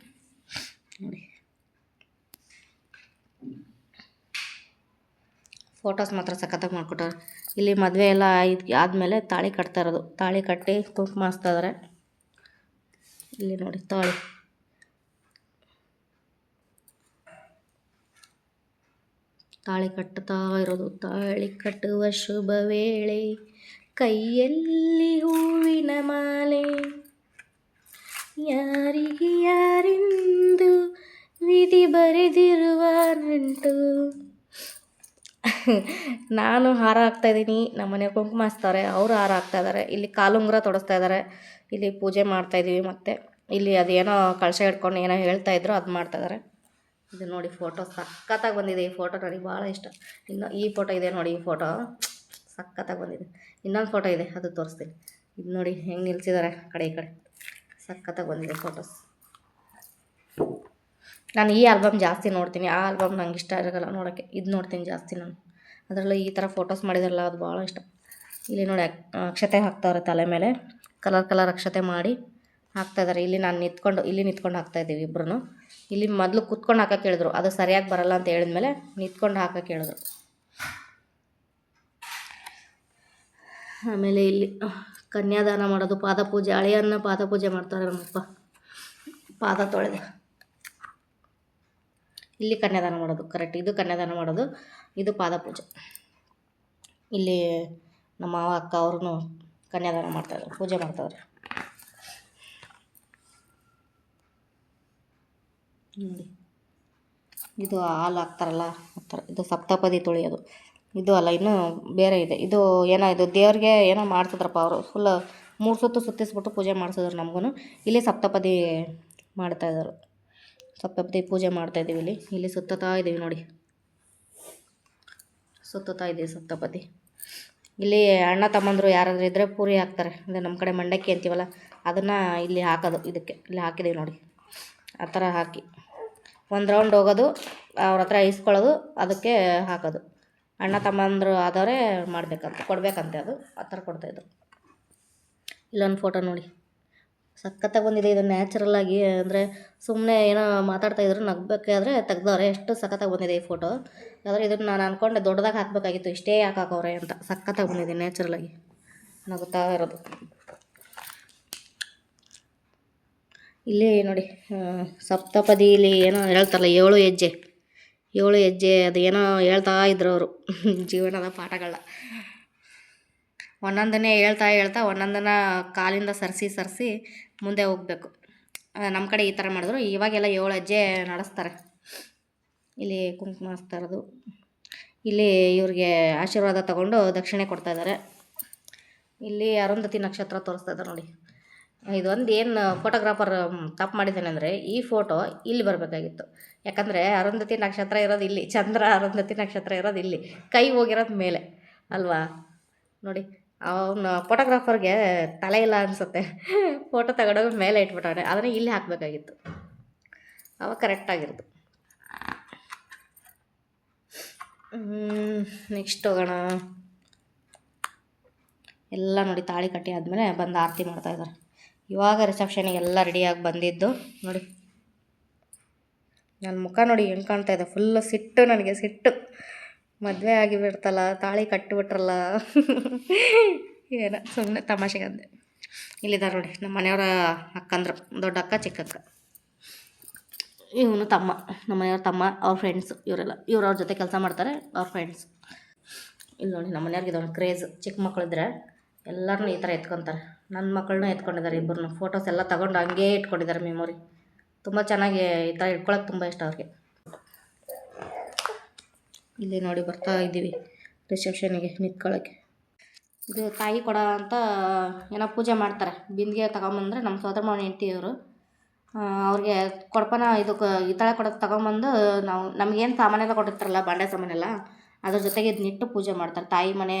ನೋಡಿ. ಫೋಟೋಸ್ ಮಾತ್ರ ಸಖತ್ತಾಗಿ ಮಾಡಿಕೊಟ್ಟವ್ರೆ. ಇಲ್ಲಿ ಮದುವೆ ಎಲ್ಲ ಆದಮೇಲೆ ತಾಳಿ ಕಟ್ತಾ ಇರೋದು, ತಾಳಿ ಕಟ್ಟಿ ಕುಂಕುಮ ಹಚ್ತಾ ಇದ್ದಾರೆ. ಇಲ್ಲಿ ನೋಡಿ ತಾಳಿ ಕಟ್ಟುತ್ತಾ ಇರೋದು. ತಾಳಿ ಕಟ್ಟುವ ಶುಭ ವೇಳೆ, ಕೈಯಲ್ಲಿ ಹೂವಿನ ಮಾಲೆ, ಯಾರಿಗೆ ಯಾರೆಂದು ವಿಧಿ ಬರೆದಿರುವ ನಂಟು. ನಾನು ಹಾರ ಹಾಕ್ತಾಯಿದ್ದೀನಿ, ನಮ್ಮ ಮನೆ ಕುಂಕುಮ ಹಚ್ತಾರೆ, ಅವರು ಹಾರ ಹಾಕ್ತಾಯಿದ್ದಾರೆ. ಇಲ್ಲಿ ಕಾಲುಂಗುರ ತೊಡಸ್ತಾ ಇದ್ದಾರೆ. ಇಲ್ಲಿ ಪೂಜೆ ಮಾಡ್ತಾಯಿದ್ದೀವಿ. ಮತ್ತು ಇಲ್ಲಿ ಅದೇನೋ ಕಳಶ ಹಿಡ್ಕೊಂಡು ಏನೋ ಹೇಳ್ತಾಯಿದ್ರು, ಅದು ಮಾಡ್ತಾಯಿದ್ದಾರೆ. ಇದು ನೋಡಿ ಫೋಟೋ ಸಖತ್ತಾಗಿ ಬಂದಿದೆ. ಈ ಫೋಟೋ ನನಗೆ ಭಾಳ ಇಷ್ಟ. ಇನ್ನು ಈ ಫೋಟೋ ಇದೆ ನೋಡಿ, ಈ ಫೋಟೋ ಸಖತ್ತಾಗಿ ಬಂದಿದೆ. ಇನ್ನೊಂದು ಫೋಟೋ ಇದೆ, ಅದು ತೋರಿಸ್ತೀನಿ. ಇದು ನೋಡಿ ಹೆಂಗೆ ನಿಲ್ಸಿದ್ದಾರೆ ಈ ಕಡೆ, ಸಖತ್ತಾಗಿ ಬಂದಿದೆ ಫೋಟೋಸ್. ನಾನು ಈ ಆಲ್ಬಮ್ ಜಾಸ್ತಿ ನೋಡ್ತೀನಿ, ಆ ಆಲ್ಬಮ್ ನಂಗೆ ಇಷ್ಟ ಇರೋಲ್ಲ ನೋಡೋಕ್ಕೆ. ಇದು ನೋಡ್ತೀನಿ ಜಾಸ್ತಿ ನಾನು. ಅದರಲ್ಲೂ ಈ ಥರ ಫೋಟೋಸ್ ಮಾಡಿದಾರಲ್ಲ, ಅದು ಭಾಳ ಇಷ್ಟ. ಇಲ್ಲಿ ನೋಡಿ ಅಕ್ಷತೆ ಹಾಕ್ತಾವ್ರೆ ತಲೆ ಮೇಲೆ, ಕಲರ್ ಅಕ್ಷತೆ ಮಾಡಿ ಹಾಕ್ತಾಯಿದ್ದಾರೆ. ಇಲ್ಲಿ ನಿಂತ್ಕೊಂಡು ಹಾಕ್ತಾಯಿದ್ದೀವಿ ಇಬ್ಬರೂ. ಇಲ್ಲಿ ಮೊದಲು ಕುತ್ಕೊಂಡು ಹಾಕೋಕೆ ಹೇಳಿದ್ರು, ಅದು ಸರಿಯಾಗಿ ಬರಲ್ಲ ಅಂತ ಹೇಳಿದ್ಮೇಲೆ ನಿಂತ್ಕೊಂಡು ಹಾಕೋಕೆ ಹೇಳಿದ್ರು. ಆಮೇಲೆ ಇಲ್ಲಿ ಕನ್ಯಾದಾನ ಮಾಡೋದು, ಪಾದಪೂಜೆ, ಹಳೆಯನ್ನ ಪಾದಪೂಜೆ ಮಾಡ್ತಾರೆ ನಮ್ಮಪ್ಪ, ಪಾದ ತೊಳೆದು. ಇಲ್ಲಿ ಕನ್ಯಾದಾನ ಮಾಡೋದು, ಕರೆಕ್ಟ್, ಇದು ಕನ್ಯಾದಾನ ಮಾಡೋದು, ಇದು ಪಾದಪೂಜೆ. ಇಲ್ಲಿ ನಮ್ಮ ಮಾವ ಅಕ್ಕ ಅವ್ರೂ ಕನ್ಯಾದಾನ ಮಾಡ್ತಾಯಿದ್ರು, ಪೂಜೆ ಮಾಡ್ತಾವ್ರೆ ನೋಡಿ. ಇದು ಹಾಲು ಹಾಕ್ತಾರಲ್ಲ ಆ ಥರ, ಇದು ಸಪ್ತಪದಿ ತೊಳೆಯೋದು. ಇದು ಅಲ್ಲ, ಇನ್ನೂ ಬೇರೆ ಇದೆ. ಇದು ಏನೋ ಇದು ದೇವ್ರಿಗೆ ಏನೋ ಮಾಡ್ತಿದ್ರಪ್ಪ ಅವರು. ಫುಲ್ 3 ಸುತ್ತು ಸುತ್ತಿಸ್ಬಿಟ್ಟು ಪೂಜೆ ಮಾಡಿಸಿದ್ರು ನಮಗೂ. ಇಲ್ಲಿ ಸಪ್ತಪದಿ ಮಾಡ್ತಾಯಿದ್ರು. ಸಪ್ತಪದಿ ಪೂಜೆ ಮಾಡ್ತಾಯಿದ್ದೀವಿ ಇಲ್ಲಿ ಸುತ್ತುತ್ತಾ ಇದ್ದೀವಿ ನೋಡಿ, ಸುತ್ತುತ್ತಾ ಇದ್ದೀವಿ ಸಪ್ತಪದಿ. ಇಲ್ಲಿ ಅಣ್ಣ ತಮ್ಮಂದರು ಯಾರಾದರೂ ಇದ್ದರೆ ಪೂರಿ ಹಾಕ್ತಾರೆ. ಅಂದರೆ ನಮ್ಮ ಕಡೆ ಮಂಡಕ್ಕಿ ಅಂತೀವಲ್ಲ, ಅದನ್ನು ಇಲ್ಲಿ ಹಾಕೋದು. ಇಲ್ಲಿ ಹಾಕಿದ್ದೀವಿ ನೋಡಿ, ಆ ಥರ ಹಾಕಿ ಒಂದು ರೌಂಡ್ ಹೋಗೋದು, ಅವ್ರ ಹತ್ರ ಇಸ್ಕೊಳ್ಳೋದು, ಅದಕ್ಕೆ ಹಾಕೋದು. ಅಣ್ಣ ತಮ್ಮಂದರು ಆದವರೇ ಮಾಡಬೇಕಂತ, ಕೊಡಬೇಕಂತೆ, ಅದು ಆ ಥರ ಕೊಡ್ತಾಯಿದ್ರು. ಇಲ್ಲೊಂದು ಫೋಟೋ ನೋಡಿ, ಸಖತ್ತಾಗಿ ಬಂದಿದೆ. ಇದು ನ್ಯಾಚುರಲ್ಲಾಗಿ, ಅಂದರೆ ಸುಮ್ಮನೆ ಏನೋ ಮಾತಾಡ್ತಾಯಿದ್ರು, ನಗಬೇಕಾದ್ರೆ ತೆಗ್ದವ್ರೆ. ಎಷ್ಟು ಸಖತ್ತಾಗಿ ಬಂದಿದೆ ಈ ಫೋಟೋ. ಆದರೆ ಇದನ್ನು ನಾನು ಅಂದ್ಕೊಂಡೆ ದೊಡ್ಡದಾಗಿ ಹಾಕಬೇಕಾಗಿತ್ತು, ಇಷ್ಟೇ ಯಾಕೆ ಹಾಕವ್ರೆ ಅಂತ. ಸಖತ್ತಾಗಿ ಬಂದಿದೆ ನ್ಯಾಚುರಲಾಗಿ ನಗುತ್ತಾ ಇರೋದು. ಇಲ್ಲಿ ನೋಡಿ, ಸಪ್ತಪದಿಲಿ ಏನೋ ಹೇಳ್ತಾರಲ್ಲ, 7 ಹೆಜ್ಜೆ ಅದು ಏನೋ ಹೇಳ್ತಾ ಇದ್ರು ಅವರು ಜೀವನದ ಪಾಠಗಳನ್ನ. ಒಂದೊಂದನ್ನೇ ಹೇಳ್ತಾ ಒಂದೊಂದನ್ನು ಕಾಲಿಂದ ಸರಿಸಿ ಮುಂದೆ ಹೋಗಬೇಕು. ನಮ್ಮ ಕಡೆ ಈ ಥರ ಮಾಡಿದ್ರು. ಇವಾಗೆಲ್ಲ 7 ಹೆಜ್ಜೆ ನಡೆಸ್ತಾರೆ. ಇಲ್ಲಿ ಕುಂಕುಮ ಹಚ್ತಾ ಇರೋದು. ಇಲ್ಲಿ ಇವ್ರಿಗೆ ಆಶೀರ್ವಾದ ತಗೊಂಡು ದಕ್ಷಿಣೆ ಕೊಡ್ತಾಯಿದ್ದಾರೆ. ಇಲ್ಲಿ ಅರುಂಧತಿ ನಕ್ಷತ್ರ ತೋರಿಸ್ತಾ ಇದ್ದಾರೆ ನೋಡಿ. ಇದೊಂದು ಏನು ಫೋಟೋಗ್ರಾಫರ್ ತಪ್ಪು ಮಾಡಿದ್ದಾನೆ ಅಂದರೆ, ಈ ಫೋಟೋ ಇಲ್ಲಿ ಬರಬೇಕಾಗಿತ್ತು. ಯಾಕಂದರೆ ಅರುಂಧತಿ ನಕ್ಷತ್ರ ಇರೋದು ಇಲ್ಲಿ, ಚಂದ್ರ ಅರುಂಧತಿ ನಕ್ಷತ್ರ ಇರೋದು ಇಲ್ಲಿ, ಕೈ ಹೋಗಿರೋದು ಮೇಲೆ ಅಲ್ವಾ. ನೋಡಿ, ಅವನ ಫೋಟೋಗ್ರಾಫರ್ಗೆ ತಲೆ ಇಲ್ಲ ಅನಿಸುತ್ತೆ. ಫೋಟೋ ತಗೊಂಡೋಗಿ ಮೇಲೆ ಇಟ್ಬಿಟ್ಟವನೆ, ಅದನ್ನು ಇಲ್ಲಿ ಹಾಕಬೇಕಾಗಿತ್ತು, ಅವಾಗ ಕರೆಕ್ಟಾಗಿರೋದು. ನೆಕ್ಸ್ಟ್ ಹೋಗೋಣ. ಎಲ್ಲ ನೋಡಿ, ತಾಳಿ ಕಟ್ಟಿ ಆದಮೇಲೆ ಬಂದು ಆರತಿ ಮಾಡ್ತಾಯಿದ್ದಾರೆ. ಇವಾಗ ರಿಸೆಪ್ಷನಿಗೆಲ್ಲ ರೆಡಿಯಾಗಿ ಬಂದಿದ್ದು ನೋಡಿ. ನನ್ನ ಮುಖ ನೋಡಿ ಹೆಂಗೆ ಕಾಣ್ತಾ ಇದೆ. ಫುಲ್ಲು ಸಿಟ್ಟು, ನನಗೆ ಸಿಟ್ಟು. ಮದುವೆ ಆಗಿಬಿಡ್ತಲ್ಲ, ತಾಳಿ ಕಟ್ಟಿಬಿಟ್ರಲ್ಲ ಏನೋ ಸುಮ್ಮನೆ ತಮಾಷೆಗಂದೆ. ಇಲ್ಲಿದ್ದಾರೆ ನೋಡಿ ನಮ್ಮ ಮನೆಯವರ ಅಕ್ಕಂದ್ರು, ದೊಡ್ಡ ಅಕ್ಕ ಚಿಕ್ಕಕ್ಕ. ಇವನು ತಮ್ಮ, ನಮ್ಮ ಮನೆಯವ್ರ ತಮ್ಮ, ಅವ್ರ ಫ್ರೆಂಡ್ಸು ಇವರೆಲ್ಲ. ಅವ್ರ ಜೊತೆ ಕೆಲಸ ಮಾಡ್ತಾರೆ, ಅವ್ರ ಫ್ರೆಂಡ್ಸ್. ಇಲ್ಲಿ ನೋಡಿ, ನಮ್ಮ ಮನೆಯವ್ರಿಗೆ ಇದೊಂದು ಕ್ರೇಜ್. ಚಿಕ್ಕ ಮಕ್ಕಳಿದ್ರೆ ಎಲ್ಲರನ್ನೂ ಈ ಥರ ಎತ್ಕೊತಾರೆ. ನನ್ನ ಮಕ್ಕಳನ್ನೂ ಎತ್ಕೊಂಡಿದ್ದಾರೆ, ಇಬ್ಬರನ್ನು. ಫೋಟೋಸ್ ಎಲ್ಲ ತಗೊಂಡು ಹಂಗೇ ಇಟ್ಕೊಂಡಿದ್ದಾರೆ ಮೆಮೊರಿ. ತುಂಬ ಚೆನ್ನಾಗಿ ಈ ಥರ ಇಟ್ಕೊಳಕ್ಕೆ ತುಂಬ ಇಷ್ಟ ಅವ್ರಿಗೆ. ಇಲ್ಲಿ ನೋಡಿ, ಬರ್ತಾ ಇದ್ದೀವಿ ರಿಸೆಪ್ಷನಿಗೆ ನಿಂತ್ಕೊಳ್ಳೋಕ್ಕೆ. ಇದು ತಾಯಿ ಕೊಡ ಅಂತ ಏನೋ ಪೂಜೆ ಮಾಡ್ತಾರೆ. ಬಿಂದಿಗೆ ತಗೊಂಬಂದ್ರೆ ನಮ್ಮ ಸೋದರ ಮಾವನ ಹೆಂಡ್ತಿಯವರು ಅವ್ರಿಗೆ ಕೊಡಪನ ಇದು ಈ ಥರ ಕೊಡೋಕ್ಕೆ ತಗೊಂಬಂದು, ನಾವು ನಮಗೇನು ಸಾಮಾನೆಲ್ಲ ಕೊಟ್ಟಿರ್ತಾರಲ್ಲ, ಬಾಂಡೆ ಸಾಮಾನೆಲ್ಲ, ಅದ್ರ ಜೊತೆಗೆ ಇದನ್ನಿಟ್ಟು ಪೂಜೆ ಮಾಡ್ತಾರೆ. ತಾಯಿ ಮನೆ,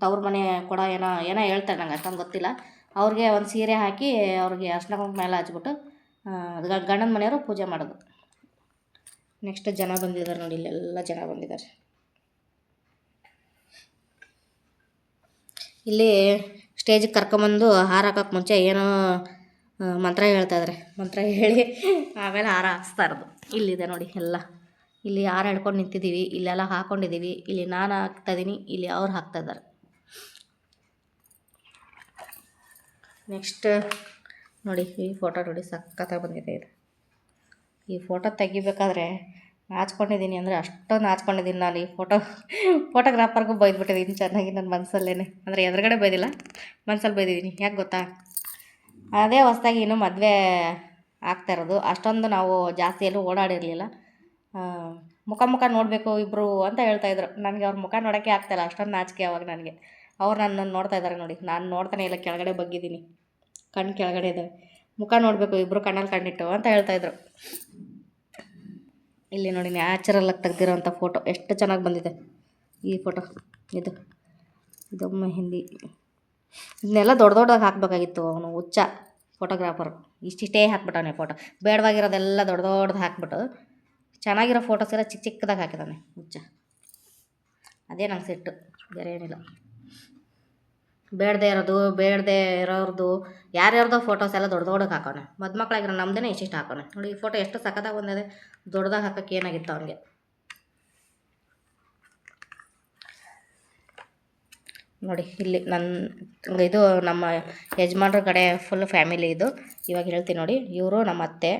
ತವ್ರ ಮನೆ ಕೊಡ ಏನೋ ಹೇಳ್ತಾರೆ, ನಂಗೆ ಅಷ್ಟೊಂದು ಗೊತ್ತಿಲ್ಲ. ಅವ್ರಿಗೆ ಒಂದು ಸೀರೆ ಹಾಕಿ ಅವ್ರಿಗೆ ಅರ್ಶಿನ ಕುಂಕುಮ ಎಲ್ಲ ಹಚ್ಬಿಟ್ಟು ಗಂಡನ ಮನೆಯವರು ಪೂಜೆ ಮಾಡೋದು. ನೆಕ್ಸ್ಟ್ ಜನ ಬಂದಿದ್ದಾರೆ ನೋಡಿ, ಇಲ್ಲೆಲ್ಲ ಜನ ಬಂದಿದ್ದಾರೆ. ಇಲ್ಲಿ ಸ್ಟೇಜಿಗೆ ಕರ್ಕೊಂಬಂದು ಹಾರ ಹಾಕೋಕ್ಕೆ ಮುಂಚೆ ಏನೋ ಮಂತ್ರ ಹೇಳ್ತಾಯಿದ್ದಾರೆ. ಮಂತ್ರ ಹೇಳಿ ಆಮೇಲೆ ಹಾರ ಹಾಕ್ಸ್ತಾ ಇರೋದು. ಇಲ್ಲಿದೆ ನೋಡಿ ಎಲ್ಲ. ಇಲ್ಲಿ ಹಾರ ಹಿಡ್ಕೊಂಡು ನಿಂತಿದ್ದೀವಿ, ಇಲ್ಲೆಲ್ಲ ಹಾಕ್ಕೊಂಡಿದ್ದೀವಿ. ಇಲ್ಲಿ ನಾನು ಹಾಕ್ತಾಯಿದ್ದೀನಿ, ಇಲ್ಲಿ ಅವ್ರು ಹಾಕ್ತಾಯಿದ್ದಾರೆ. ನೆಕ್ಸ್ಟ್ ನೋಡಿ, ಈ ಫೋಟೋ ನೋಡಿ, ಸಖತ್ತಾಗಿ ಬಂದಿದೆ ಇದು. ಈ ಫೋಟೋ ತೆಗಿಬೇಕಾದ್ರೆ ನಾಚ್ಕೊಂಡಿದ್ದೀನಿ, ಅಂದರೆ ಅಷ್ಟೊಂದು ನಾಚ್ಕೊಂಡಿದ್ದೀನಿ ನಾನು. ಈ ಫೋಟೋಗ್ರಾಫರ್ಗೂ ಬೈದ್ಬಿಟ್ಟಿದ್ದೀನಿ ಚೆನ್ನಾಗಿ ನನ್ನ ಮನಸ್ಸಲ್ಲೇ. ಅಂದರೆ ಎದುರುಗಡೆ ಬೈದಿಲ್ಲ, ಮನಸ್ಸಲ್ಲಿ ಬೈದಿದ್ದೀನಿ. ಯಾಕೆ ಗೊತ್ತಾ, ಅದೇ ಹೊಸ್ದಾಗಿ ಇನ್ನೂ ಮದುವೆ ಆಗ್ತಾಯಿರೋದು. ಅಷ್ಟೊಂದು ನಾವು ಜಾಸ್ತಿ ಎಲ್ಲೂ ಓಡಾಡಿರಲಿಲ್ಲ. ಮುಖ ನೋಡಬೇಕು ಇಬ್ಬರು ಅಂತ ಹೇಳ್ತಾಯಿದ್ರು. ನನಗೆ ಅವ್ರ ಮುಖ ನೋಡೋಕ್ಕೆ ಆಗ್ತಾಯಿಲ್ಲ, ಅಷ್ಟೊಂದು ನಾಚಿಕೆ ಅವಾಗ ನನಗೆ. ಅವ್ರು ನನ್ನನ್ನು ನೋಡ್ತಾ ಇದ್ದಾರೆ ನೋಡಿ, ನಾನು ನೋಡ್ತಾನೆ ಇಲ್ಲ, ಕೆಳಗಡೆ ಬಗ್ಗಿದ್ದೀನಿ, ಕಣ್ಣು ಕೆಳಗಡೆ ಇದ್ದಾವೆ. ಮುಖ ನೋಡಬೇಕು ಇಬ್ಬರು ಕಣ್ಣಲ್ಲಿ ಕಣ್ಣಿಟ್ಟು ಅಂತ ಹೇಳ್ತಾಯಿದ್ರು. ಇಲ್ಲಿ ನೋಡಿ, ನ್ಯಾಚುರಲಾಗಿ ತೆಗ್ದಿರೋಂಥ ಫೋಟೋ ಎಷ್ಟು ಚೆನ್ನಾಗಿ ಬಂದಿದೆ ಈ ಫೋಟೋ. ಇದೊಮ್ಮೆ ಹಿಂದಿ. ಇದನ್ನೆಲ್ಲ ದೊಡ್ಡದಾಗಿ ಹಾಕಬೇಕಾಗಿತ್ತು. ಅವನು ಹುಚ್ಚ ಫೋಟೋಗ್ರಾಫರು, ಇಷ್ಟಿಷ್ಟೇ ಹಾಕ್ಬಿಟ್ಟವನೇ ಫೋಟೋ. ಬೇಡವಾಗಿರೋದೆಲ್ಲ ದೊಡ್ಡದು ಹಾಕ್ಬಿಟ್ಟು ಚೆನ್ನಾಗಿರೋ ಫೋಟೋಸ್ ಎಲ್ಲ ಚಿಕ್ಕದಾಗಿ ಹಾಕಿದ್ದಾನೆ ಹುಚ್ಚ. ಅದೇ ನಂಗೆ ಸಿಟ್ಟು, ಬೇರೆ ಏನಿಲ್ಲ. ಬೇಡದೇ ಇರೋರ್ದು ಯಾರ್ಯಾರ್ದೋ ಫೋಟೋಸ್ ಎಲ್ಲ ದೊಡ್ಡದಾಗಿ ಹಾಕೋಣ. ಮದುಮಕ್ಕಳಾಗಿರೋ ನಮ್ಮದೇ ಇಷ್ಟಿಷ್ಟು ಹಾಕೋಣ ನೋಡಿ. ಈ ಫೋಟೋ ಎಷ್ಟು ಸಖತ್ತಾಗಿ ಬಂದಿದೆ. ದೊಡ್ಡದಾಗಿ ಹಾಕೋಕ್ಕೆ ಏನಾಗಿತ್ತು ಅವನಿಗೆ. ನೋಡಿ, ಇಲ್ಲಿ ಇದು ನಮ್ಮ ಯಜಮಾನ್ರ ಕಡೆ ಫುಲ್ ಫ್ಯಾಮಿಲಿ ಇದು. ಇವಾಗ ಹೇಳ್ತೀನಿ ನೋಡಿ. ಇವರು ನಮ್ಮ ಅತ್ತೆ,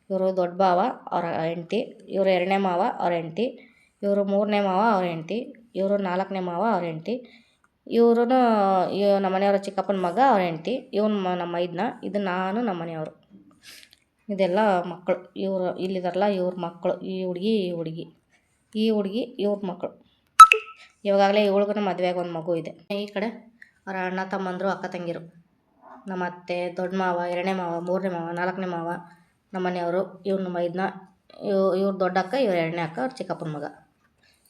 ಇವರು ದೊಡ್ಡ ಭಾವ ಅವ್ರ ಹೆಂಡ್ತಿ, ಇವರು 2ನೇ ಮಾವ ಅವ್ರ ಹೆಂಡ್ತಿ, ಇವರು 3ನೇ ಮಾವ ಅವ್ರ ಹೆಂಡ್ತಿ, ಇವರು 4ನೇ ಮಾವ ಅವ್ರ ಹೆಂಡ್ತಿ, ಇವರು ನಮ್ಮ ಮನೆಯವರ ಚಿಕ್ಕಪ್ಪನ ಮಗ ಅವ್ರ ಹೆಂಡ್ತಿ, ಇವನು ನಮ್ಮ ಮೈದ್ನ. ಇದು ನಾನು, ನಮ್ಮ ಮನೆಯವರು. ಇದೆಲ್ಲ ಮಕ್ಕಳು. ಇವರು ಇಲ್ಲಿದಾರಲ್ಲ, ಇವ್ರ ಮಕ್ಕಳು. ಈ ಹುಡುಗಿ ಇವ್ರ ಮಕ್ಕಳು. ಇವಾಗಲೇ ಇವಳಿಗೂ ಮದುವೆಯಾಗ ಒಂದು ಮಗು ಇದೆ. ಈ ಕಡೆ ಅವರ ಅಣ್ಣ ತಮ್ಮಂದರು ಅಕ್ಕ ತಂಗಿರು, ನಮ್ಮ ಅತ್ತೆ, ದೊಡ್ಡ ಮಾವ, 2ನೇ ಮಾವ, 3ನೇ ಮಾವ, 4ನೇ ಮಾವ, ನಮ್ಮ ಮನೆಯವರು, ಇವ್ರು ಮೈದನ, ಇವ್ರು ದೊಡ್ಡ ಅಕ್ಕ, ಇವ್ರು 2ನೇ ಅಕ್ಕ, ಅವ್ರು ಚಿಕ್ಕಪ್ಪನ ಮಗ.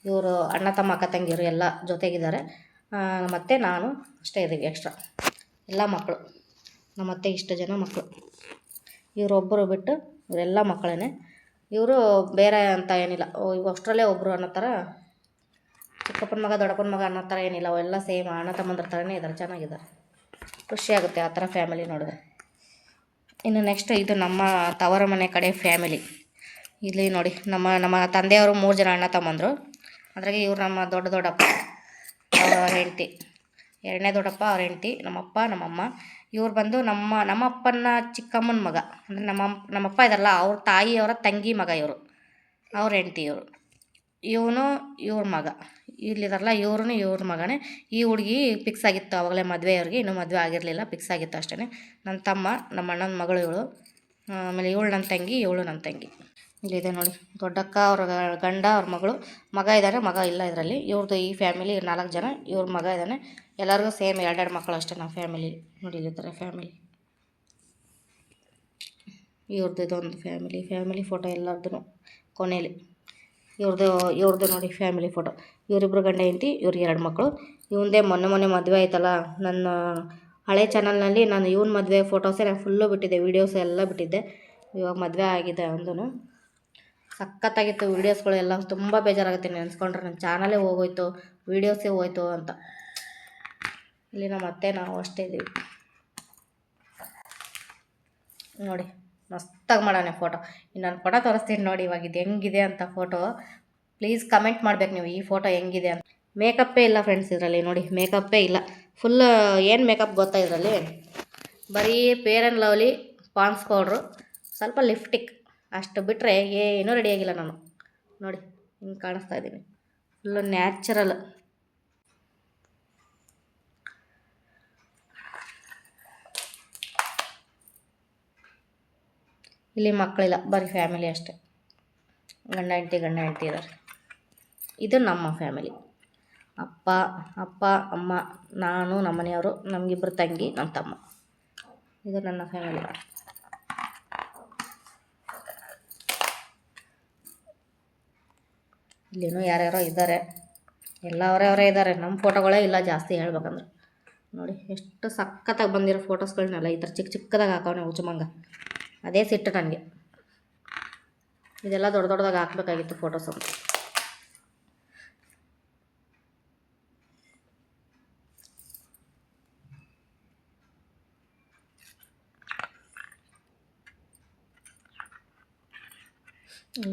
ಇವರು ಅಣ್ಣ ತಮ್ಮ ಅಕ್ಕ ತಂಗಿಯರು ಎಲ್ಲ ಜೊತೆಗಿದ್ದಾರೆ. ಮತ್ತು ನಾನು ಅಷ್ಟೇ ಇದ್ದೀವಿ ಎಕ್ಸ್ಟ್ರಾ, ಎಲ್ಲ ಮಕ್ಕಳು. ನಮ್ಮ ಅತ್ತೆ ಇಷ್ಟು ಜನ ಮಕ್ಕಳು, ಇವರೊಬ್ಬರು ಬಿಟ್ಟು ಇವರೆಲ್ಲ ಮಕ್ಕಳೇ. ಇವರು ಬೇರೆ ಅಂತ ಏನಿಲ್ಲ, ಇವು ಅಷ್ಟರಲ್ಲೇ ಒಬ್ಬರು ಅನ್ನೋ ಥರ, ಚಿಕ್ಕಪ್ಪನ ಮಗ ದೊಡ್ಡಪ್ಪನ ಮಗ ಅನ್ನೋ ಥರ ಏನಿಲ್ಲ, ಅವೆಲ್ಲ ಸೇಮ್ ಅಣ್ಣ ತಮ್ಮಂದ್ರ ಥರನೇ ಇದ್ದಾರೆ, ಚೆನ್ನಾಗಿದ್ದಾರೆ. ಖುಷಿಯಾಗುತ್ತೆ ಆ ಥರ ಫ್ಯಾಮಿಲಿ ನೋಡಿದ್ರೆ. ಇನ್ನು ನೆಕ್ಸ್ಟ್ ಇದು ನಮ್ಮ ತವರ ಮನೆ ಕಡೆ ಫ್ಯಾಮಿಲಿ. ಇಲ್ಲಿ ನೋಡಿ, ನಮ್ಮ ತಂದೆಯವರು 3 ಜನ ಅಣ್ಣ ತಮ್ಮಂದರು. ಅದ್ರಾಗೆ ಇವ್ರು ನಮ್ಮ ದೊಡ್ಡಪ್ಪ ಅವರ ಹೆಂಡತಿ, 2ನೇ ದೊಡ್ಡಪ್ಪ ಅವ್ರ ಹೆಂಡತಿ, ನಮ್ಮಪ್ಪ ನಮ್ಮಮ್ಮ. ಇವ್ರು ಬಂದು ನಮ್ಮಪ್ಪನ ಚಿಕ್ಕಮ್ಮನ ಮಗ, ಅಂದರೆ ನಮ್ಮಪ್ಪ ಇದಾರಲ್ಲ ಅವ್ರ ತಾಯಿಯವರ ತಂಗಿ ಮಗ ಇವರು, ಅವ್ರ ಹೆಂಡತಿ ಇವರು. ಇವನು ಇವ್ರ ಮಗ, ಇಲ್ಲಿದಾರಲ್ಲ ಇವ್ರ ಮಗನೇ. ಈ ಹುಡುಗಿ ಫಿಕ್ಸ್ ಆಗಿತ್ತು ಆವಾಗಲೇ ಮದುವೆ, ಅವ್ರಿಗೆ ಇನ್ನೂ ಮದುವೆ ಆಗಿರಲಿಲ್ಲ, ಫಿಕ್ಸ್ ಆಗಿತ್ತು ಅಷ್ಟೇ. ನನ್ನ ತಮ್ಮ, ನಮ್ಮ ಅಣ್ಣನ ಮಗಳು ಇವಳು, ಆಮೇಲೆ ಇವಳು ನನ್ನ ತಂಗಿ, ಇವಳು ನನ್ನ ತಂಗಿ. ಇಲ್ಲಿದೆ ನೋಡಿ, ದೊಡ್ಡಕ್ಕ ಅವ್ರ ಗಂಡ, ಅವ್ರ ಮಗ ಇದ್ದಾರೆ, ಮಗ ಇಲ್ಲ ಇದರಲ್ಲಿ. ಇವ್ರದ್ದು ಈ ಫ್ಯಾಮಿಲಿ 4 ಜನ, ಇವ್ರ ಮಗ ಇದ್ದಾನೆ. ಎಲ್ಲರಿಗೂ ಸೇಮ್ 2 ಮಕ್ಕಳು ಅಷ್ಟೇ ನಮ್ಮ ಫ್ಯಾಮಿಲಿ. ನೋಡಿ ಇಲ್ಲಿದ್ದಾರೆ ಫ್ಯಾಮಿಲಿ. ಇವ್ರದ್ದು ಇದೊಂದು ಫ್ಯಾಮಿಲಿ ಫೋಟೋ ಎಲ್ಲರದ್ದು ಕೊನೆಯಲ್ಲಿ. ಇವ್ರದ್ದು ನೋಡಿ ಫ್ಯಾಮಿಲಿ ಫೋಟೋ. ಇವರಿಬ್ಬರು ಗಂಡ ಹೆಂಡತಿ, ಇವ್ರಿಗೆ 2 ಮಕ್ಕಳು. ಇವಂದೇ ಮೊನ್ನೆ ಮದುವೆ ಆಯ್ತಲ್ಲ, ನನ್ನ ಹಳೆ ಚಾನಲ್ನಲ್ಲಿ ನಾನು ಇವನ ಮದುವೆ ಫೋಟೋಸೇ ನಾನು ಫುಲ್ಲು ಬಿಟ್ಟಿದ್ದೆ, ವೀಡಿಯೋಸ್ ಎಲ್ಲ ಬಿಟ್ಟಿದ್ದೆ. ಇವಾಗ ಮದುವೆ ಆಗಿದೆ ಅವನದು. ಸಖತ್ತಾಗಿತ್ತು ವೀಡಿಯೋಸ್ಗಳು ಎಲ್ಲ. ತುಂಬ ಬೇಜಾರಾಗುತ್ತೆ ನೆನೆಸ್ಕೊಂಡ್ರೆ, ನನ್ನ ಚಾನಲೇ ಹೋಗೋಯ್ತು, ವೀಡಿಯೋಸೇ ಹೋಯ್ತು ಅಂತ. ಇಲ್ಲಿ ನಮ್ಮ ಅತ್ತೆ ನಾವು ಅಷ್ಟೇ ಇದ್ದೀವಿ ನೋಡಿ. ಮಸ್ತಾಗಿ ಮಾಡೋಣ ಫೋಟೋ. ಇನ್ನು ನಾನು ಫೋಟೋ ತೋರಿಸ್ತೀನಿ ನೋಡಿ ಇವಾಗ, ಇದು ಹೆಂಗಿದೆ ಅಂತ ಫೋಟೋ. ಪ್ಲೀಸ್ ಕಮೆಂಟ್ ಮಾಡ್ಬೇಕು ನೀವು ಈ ಫೋಟೋ ಹೆಂಗಿದೆ ಅಂತ. ಮೇಕಪ್ಪೇ ಇಲ್ಲ ಫ್ರೆಂಡ್ಸ್ ಇದರಲ್ಲಿ, ನೋಡಿ ಮೇಕಪ್ಪೇ ಇಲ್ಲ. ಫುಲ್ ಏನು ಮೇಕಪ್ ಗೊತ್ತಾ ಇದರಲ್ಲಿ, ಬರೀ fair and lovely, Pond's powder, ಸ್ವಲ್ಪ ಲಿಪ್ಸ್ಟಿಕ್, ಅಷ್ಟು ಬಿಟ್ಟರೆ ಏನೂ ರೆಡಿಯಾಗಿಲ್ಲ ನಾನು. ನೋಡಿ ಹಿಂಗೆ ಕಾಣಿಸ್ತಾ ಇದ್ದೀನಿ, ಫುಲ್ಲು ನ್ಯಾಚುರಲ್. ಇಲ್ಲಿ ಮಕ್ಕಳಿಲ್ಲ, ಬರೀ ಫ್ಯಾಮಿಲಿ ಅಷ್ಟೇ, ಗಂಡ ಹೆಂಡತಿ ಇದ್ದಾರೆ. ಇದು ನಮ್ಮ ಫ್ಯಾಮಿಲಿ. ಅಪ್ಪ ಅಮ್ಮ, ನಾನು, ನಮ್ಮ ಮನೆಯವರು, ನಮಗಿಬ್ಬರು ತಂಗಿ, ನಮ್ಮ ತಮ್ಮ. ಇದು ನನ್ನ ಫ್ಯಾಮಿಲಿ. ಇಲ್ಲಿನೂ ಯಾರ್ಯಾರೋ ಇದ್ದಾರೆ, ಎಲ್ಲ ಅವರೇ ಇದ್ದಾರೆ. ನಮ್ಮ ಫೋಟೋಗಳೇ ಇಲ್ಲ ಜಾಸ್ತಿ ಹೇಳ್ಬೇಕಂದ್ರೆ. ನೋಡಿ ಎಷ್ಟು ಸಖತ್ತಾಗಿ ಬಂದಿರೋ ಫೋಟೋಸ್ಗಳನ್ನೆಲ್ಲ ಈ ಥರ ಚಿಕ್ಕದಾಗಿ ಹಾಕೋನೆ ಹುಚ್ಚುಮಂಗ. ಅದೇ ಸಿಟ್ಟು ನನಗೆ, ಇದೆಲ್ಲ ದೊಡ್ಡದಾಗಿ ಹಾಕಬೇಕಾಗಿತ್ತು ಫೋಟೋಸ್ ಅಂತ.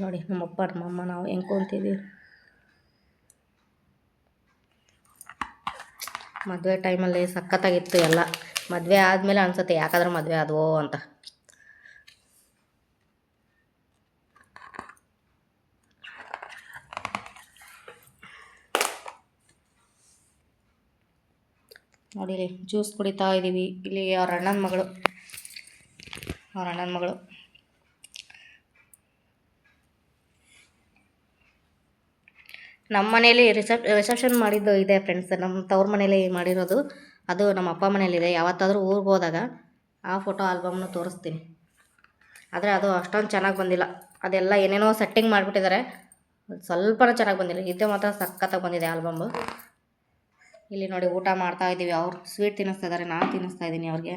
ನೋಡಿ ನಮ್ಮಪ್ಪ ನಮ್ಮಮ್ಮ ನಾವು ಹೆಂಗೆ ಕೂತಿದ್ದೀವಿ. ಮದುವೆ ಟೈಮಲ್ಲಿ ಸಖತ್ತಾಗಿತ್ತು ಎಲ್ಲ. ಮದುವೆ ಆದಮೇಲೆ ಅನಿಸುತ್ತೆ ಯಾಕಾದ್ರೂ ಮದುವೆ ಆದವೋ ಅಂತ. ನೋಡಿ ಜ್ಯೂಸ್ ಕುಡಿತಾ ಇದ್ದೀವಿ. ಇಲ್ಲಿ ಅವ್ರ ಅಣ್ಣನ ಮಗಳು, ನಮ್ಮ ಮನೇಲಿ ರಿಸೆಪ್ಷನ್ ಮಾಡಿದ್ದು ಇದೆ ಫ್ರೆಂಡ್ಸ್. ನಮ್ಮ ತವ್ರ ಮನೇಲಿ ಮಾಡಿರೋದು ಅದು ನಮ್ಮ ಅಪ್ಪ ಮನೇಲಿದೆ. ಯಾವತ್ತಾದರೂ ಊರಿಗೆ ಹೋದಾಗ ಆ ಫೋಟೋ ಆಲ್ಬಮ್ನು ತೋರಿಸ್ತೀನಿ. ಆದರೆ ಅದು ಅಷ್ಟೊಂದು ಚೆನ್ನಾಗಿ ಬಂದಿಲ್ಲ, ಅದೆಲ್ಲ ಏನೇನೋ ಸೆಟ್ಟಿಂಗ್ ಮಾಡಿಬಿಟ್ಟಿದ್ದಾರೆ, ಸ್ವಲ್ಪನೂ ಚೆನ್ನಾಗಿ ಬಂದಿಲ್ಲ. ಇದು ಮಾತ್ರ ಸಖತ್ತಾಗಿ ಬಂದಿದೆ ಆಲ್ಬಮ್ಮು. ಇಲ್ಲಿ ನೋಡಿ ಊಟ ಮಾಡ್ತಾ ಇದ್ದೀವಿ. ಅವ್ರು ಸ್ವೀಟ್ ತಿನ್ನಿಸ್ತಾ ಇದ್ದಾರೆ, ನಾನು ತಿನ್ನಿಸ್ತಾ ಇದ್ದೀನಿ ಅವ್ರಿಗೆ.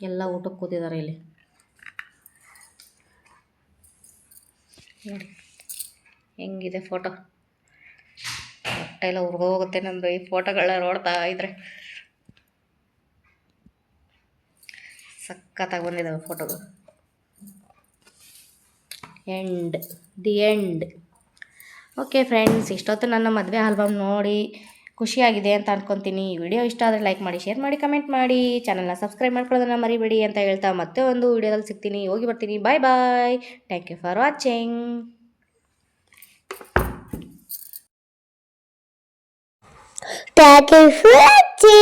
ಎಲ್ಲ ಊಟಕ್ಕೆ ಕೂತಿದ್ದಾರೆ ಇಲ್ಲಿ. ನೋಡಿ ಹೆಂಗಿದೆ ಫೋಟೋ, ಹೊಟ್ಟೆ ಎಲ್ಲ ಉರ್ಗೋಗುತ್ತೆ ನಮ್ಮದು ಈ ಫೋಟೋಗಳನ್ನ ನೋಡ್ತಾ ಇದ್ರೆ. ಸಖತ್ತಾಗಿ ಬಂದಿದ್ದಾವೆ ಫೋಟೋಗಳು. The end. ಓಕೆ ಫ್ರೆಂಡ್ಸ್, ಇಷ್ಟೊತ್ತು ನನ್ನ ಮದುವೆ ಆಲ್ಬಮ್ ನೋಡಿ ಖುಷಿಯಾಗಿದೆ ಅಂತ ಅಂದ್ಕೊತೀನಿ. ಈ ವಿಡಿಯೋ ಇಷ್ಟ ಆದರೆ ಲೈಕ್ ಮಾಡಿ, ಶೇರ್ ಮಾಡಿ, ಕಮೆಂಟ್ ಮಾಡಿ, ಚಾನಲ್ನ ಸಬ್ಸ್ಕ್ರೈಬ್ ಮಾಡ್ಕೊಳ್ಳೋದನ್ನ ಮರಿಬೇಡಿ ಅಂತ ಹೇಳ್ತಾ ಮತ್ತೆ ಒಂದು ವಿಡಿಯೋದಲ್ಲಿ ಸಿಗ್ತೀನಿ. ಹೋಗಿ ಬರ್ತೀನಿ. Bye bye. Thank you for watching. Thank you for watching.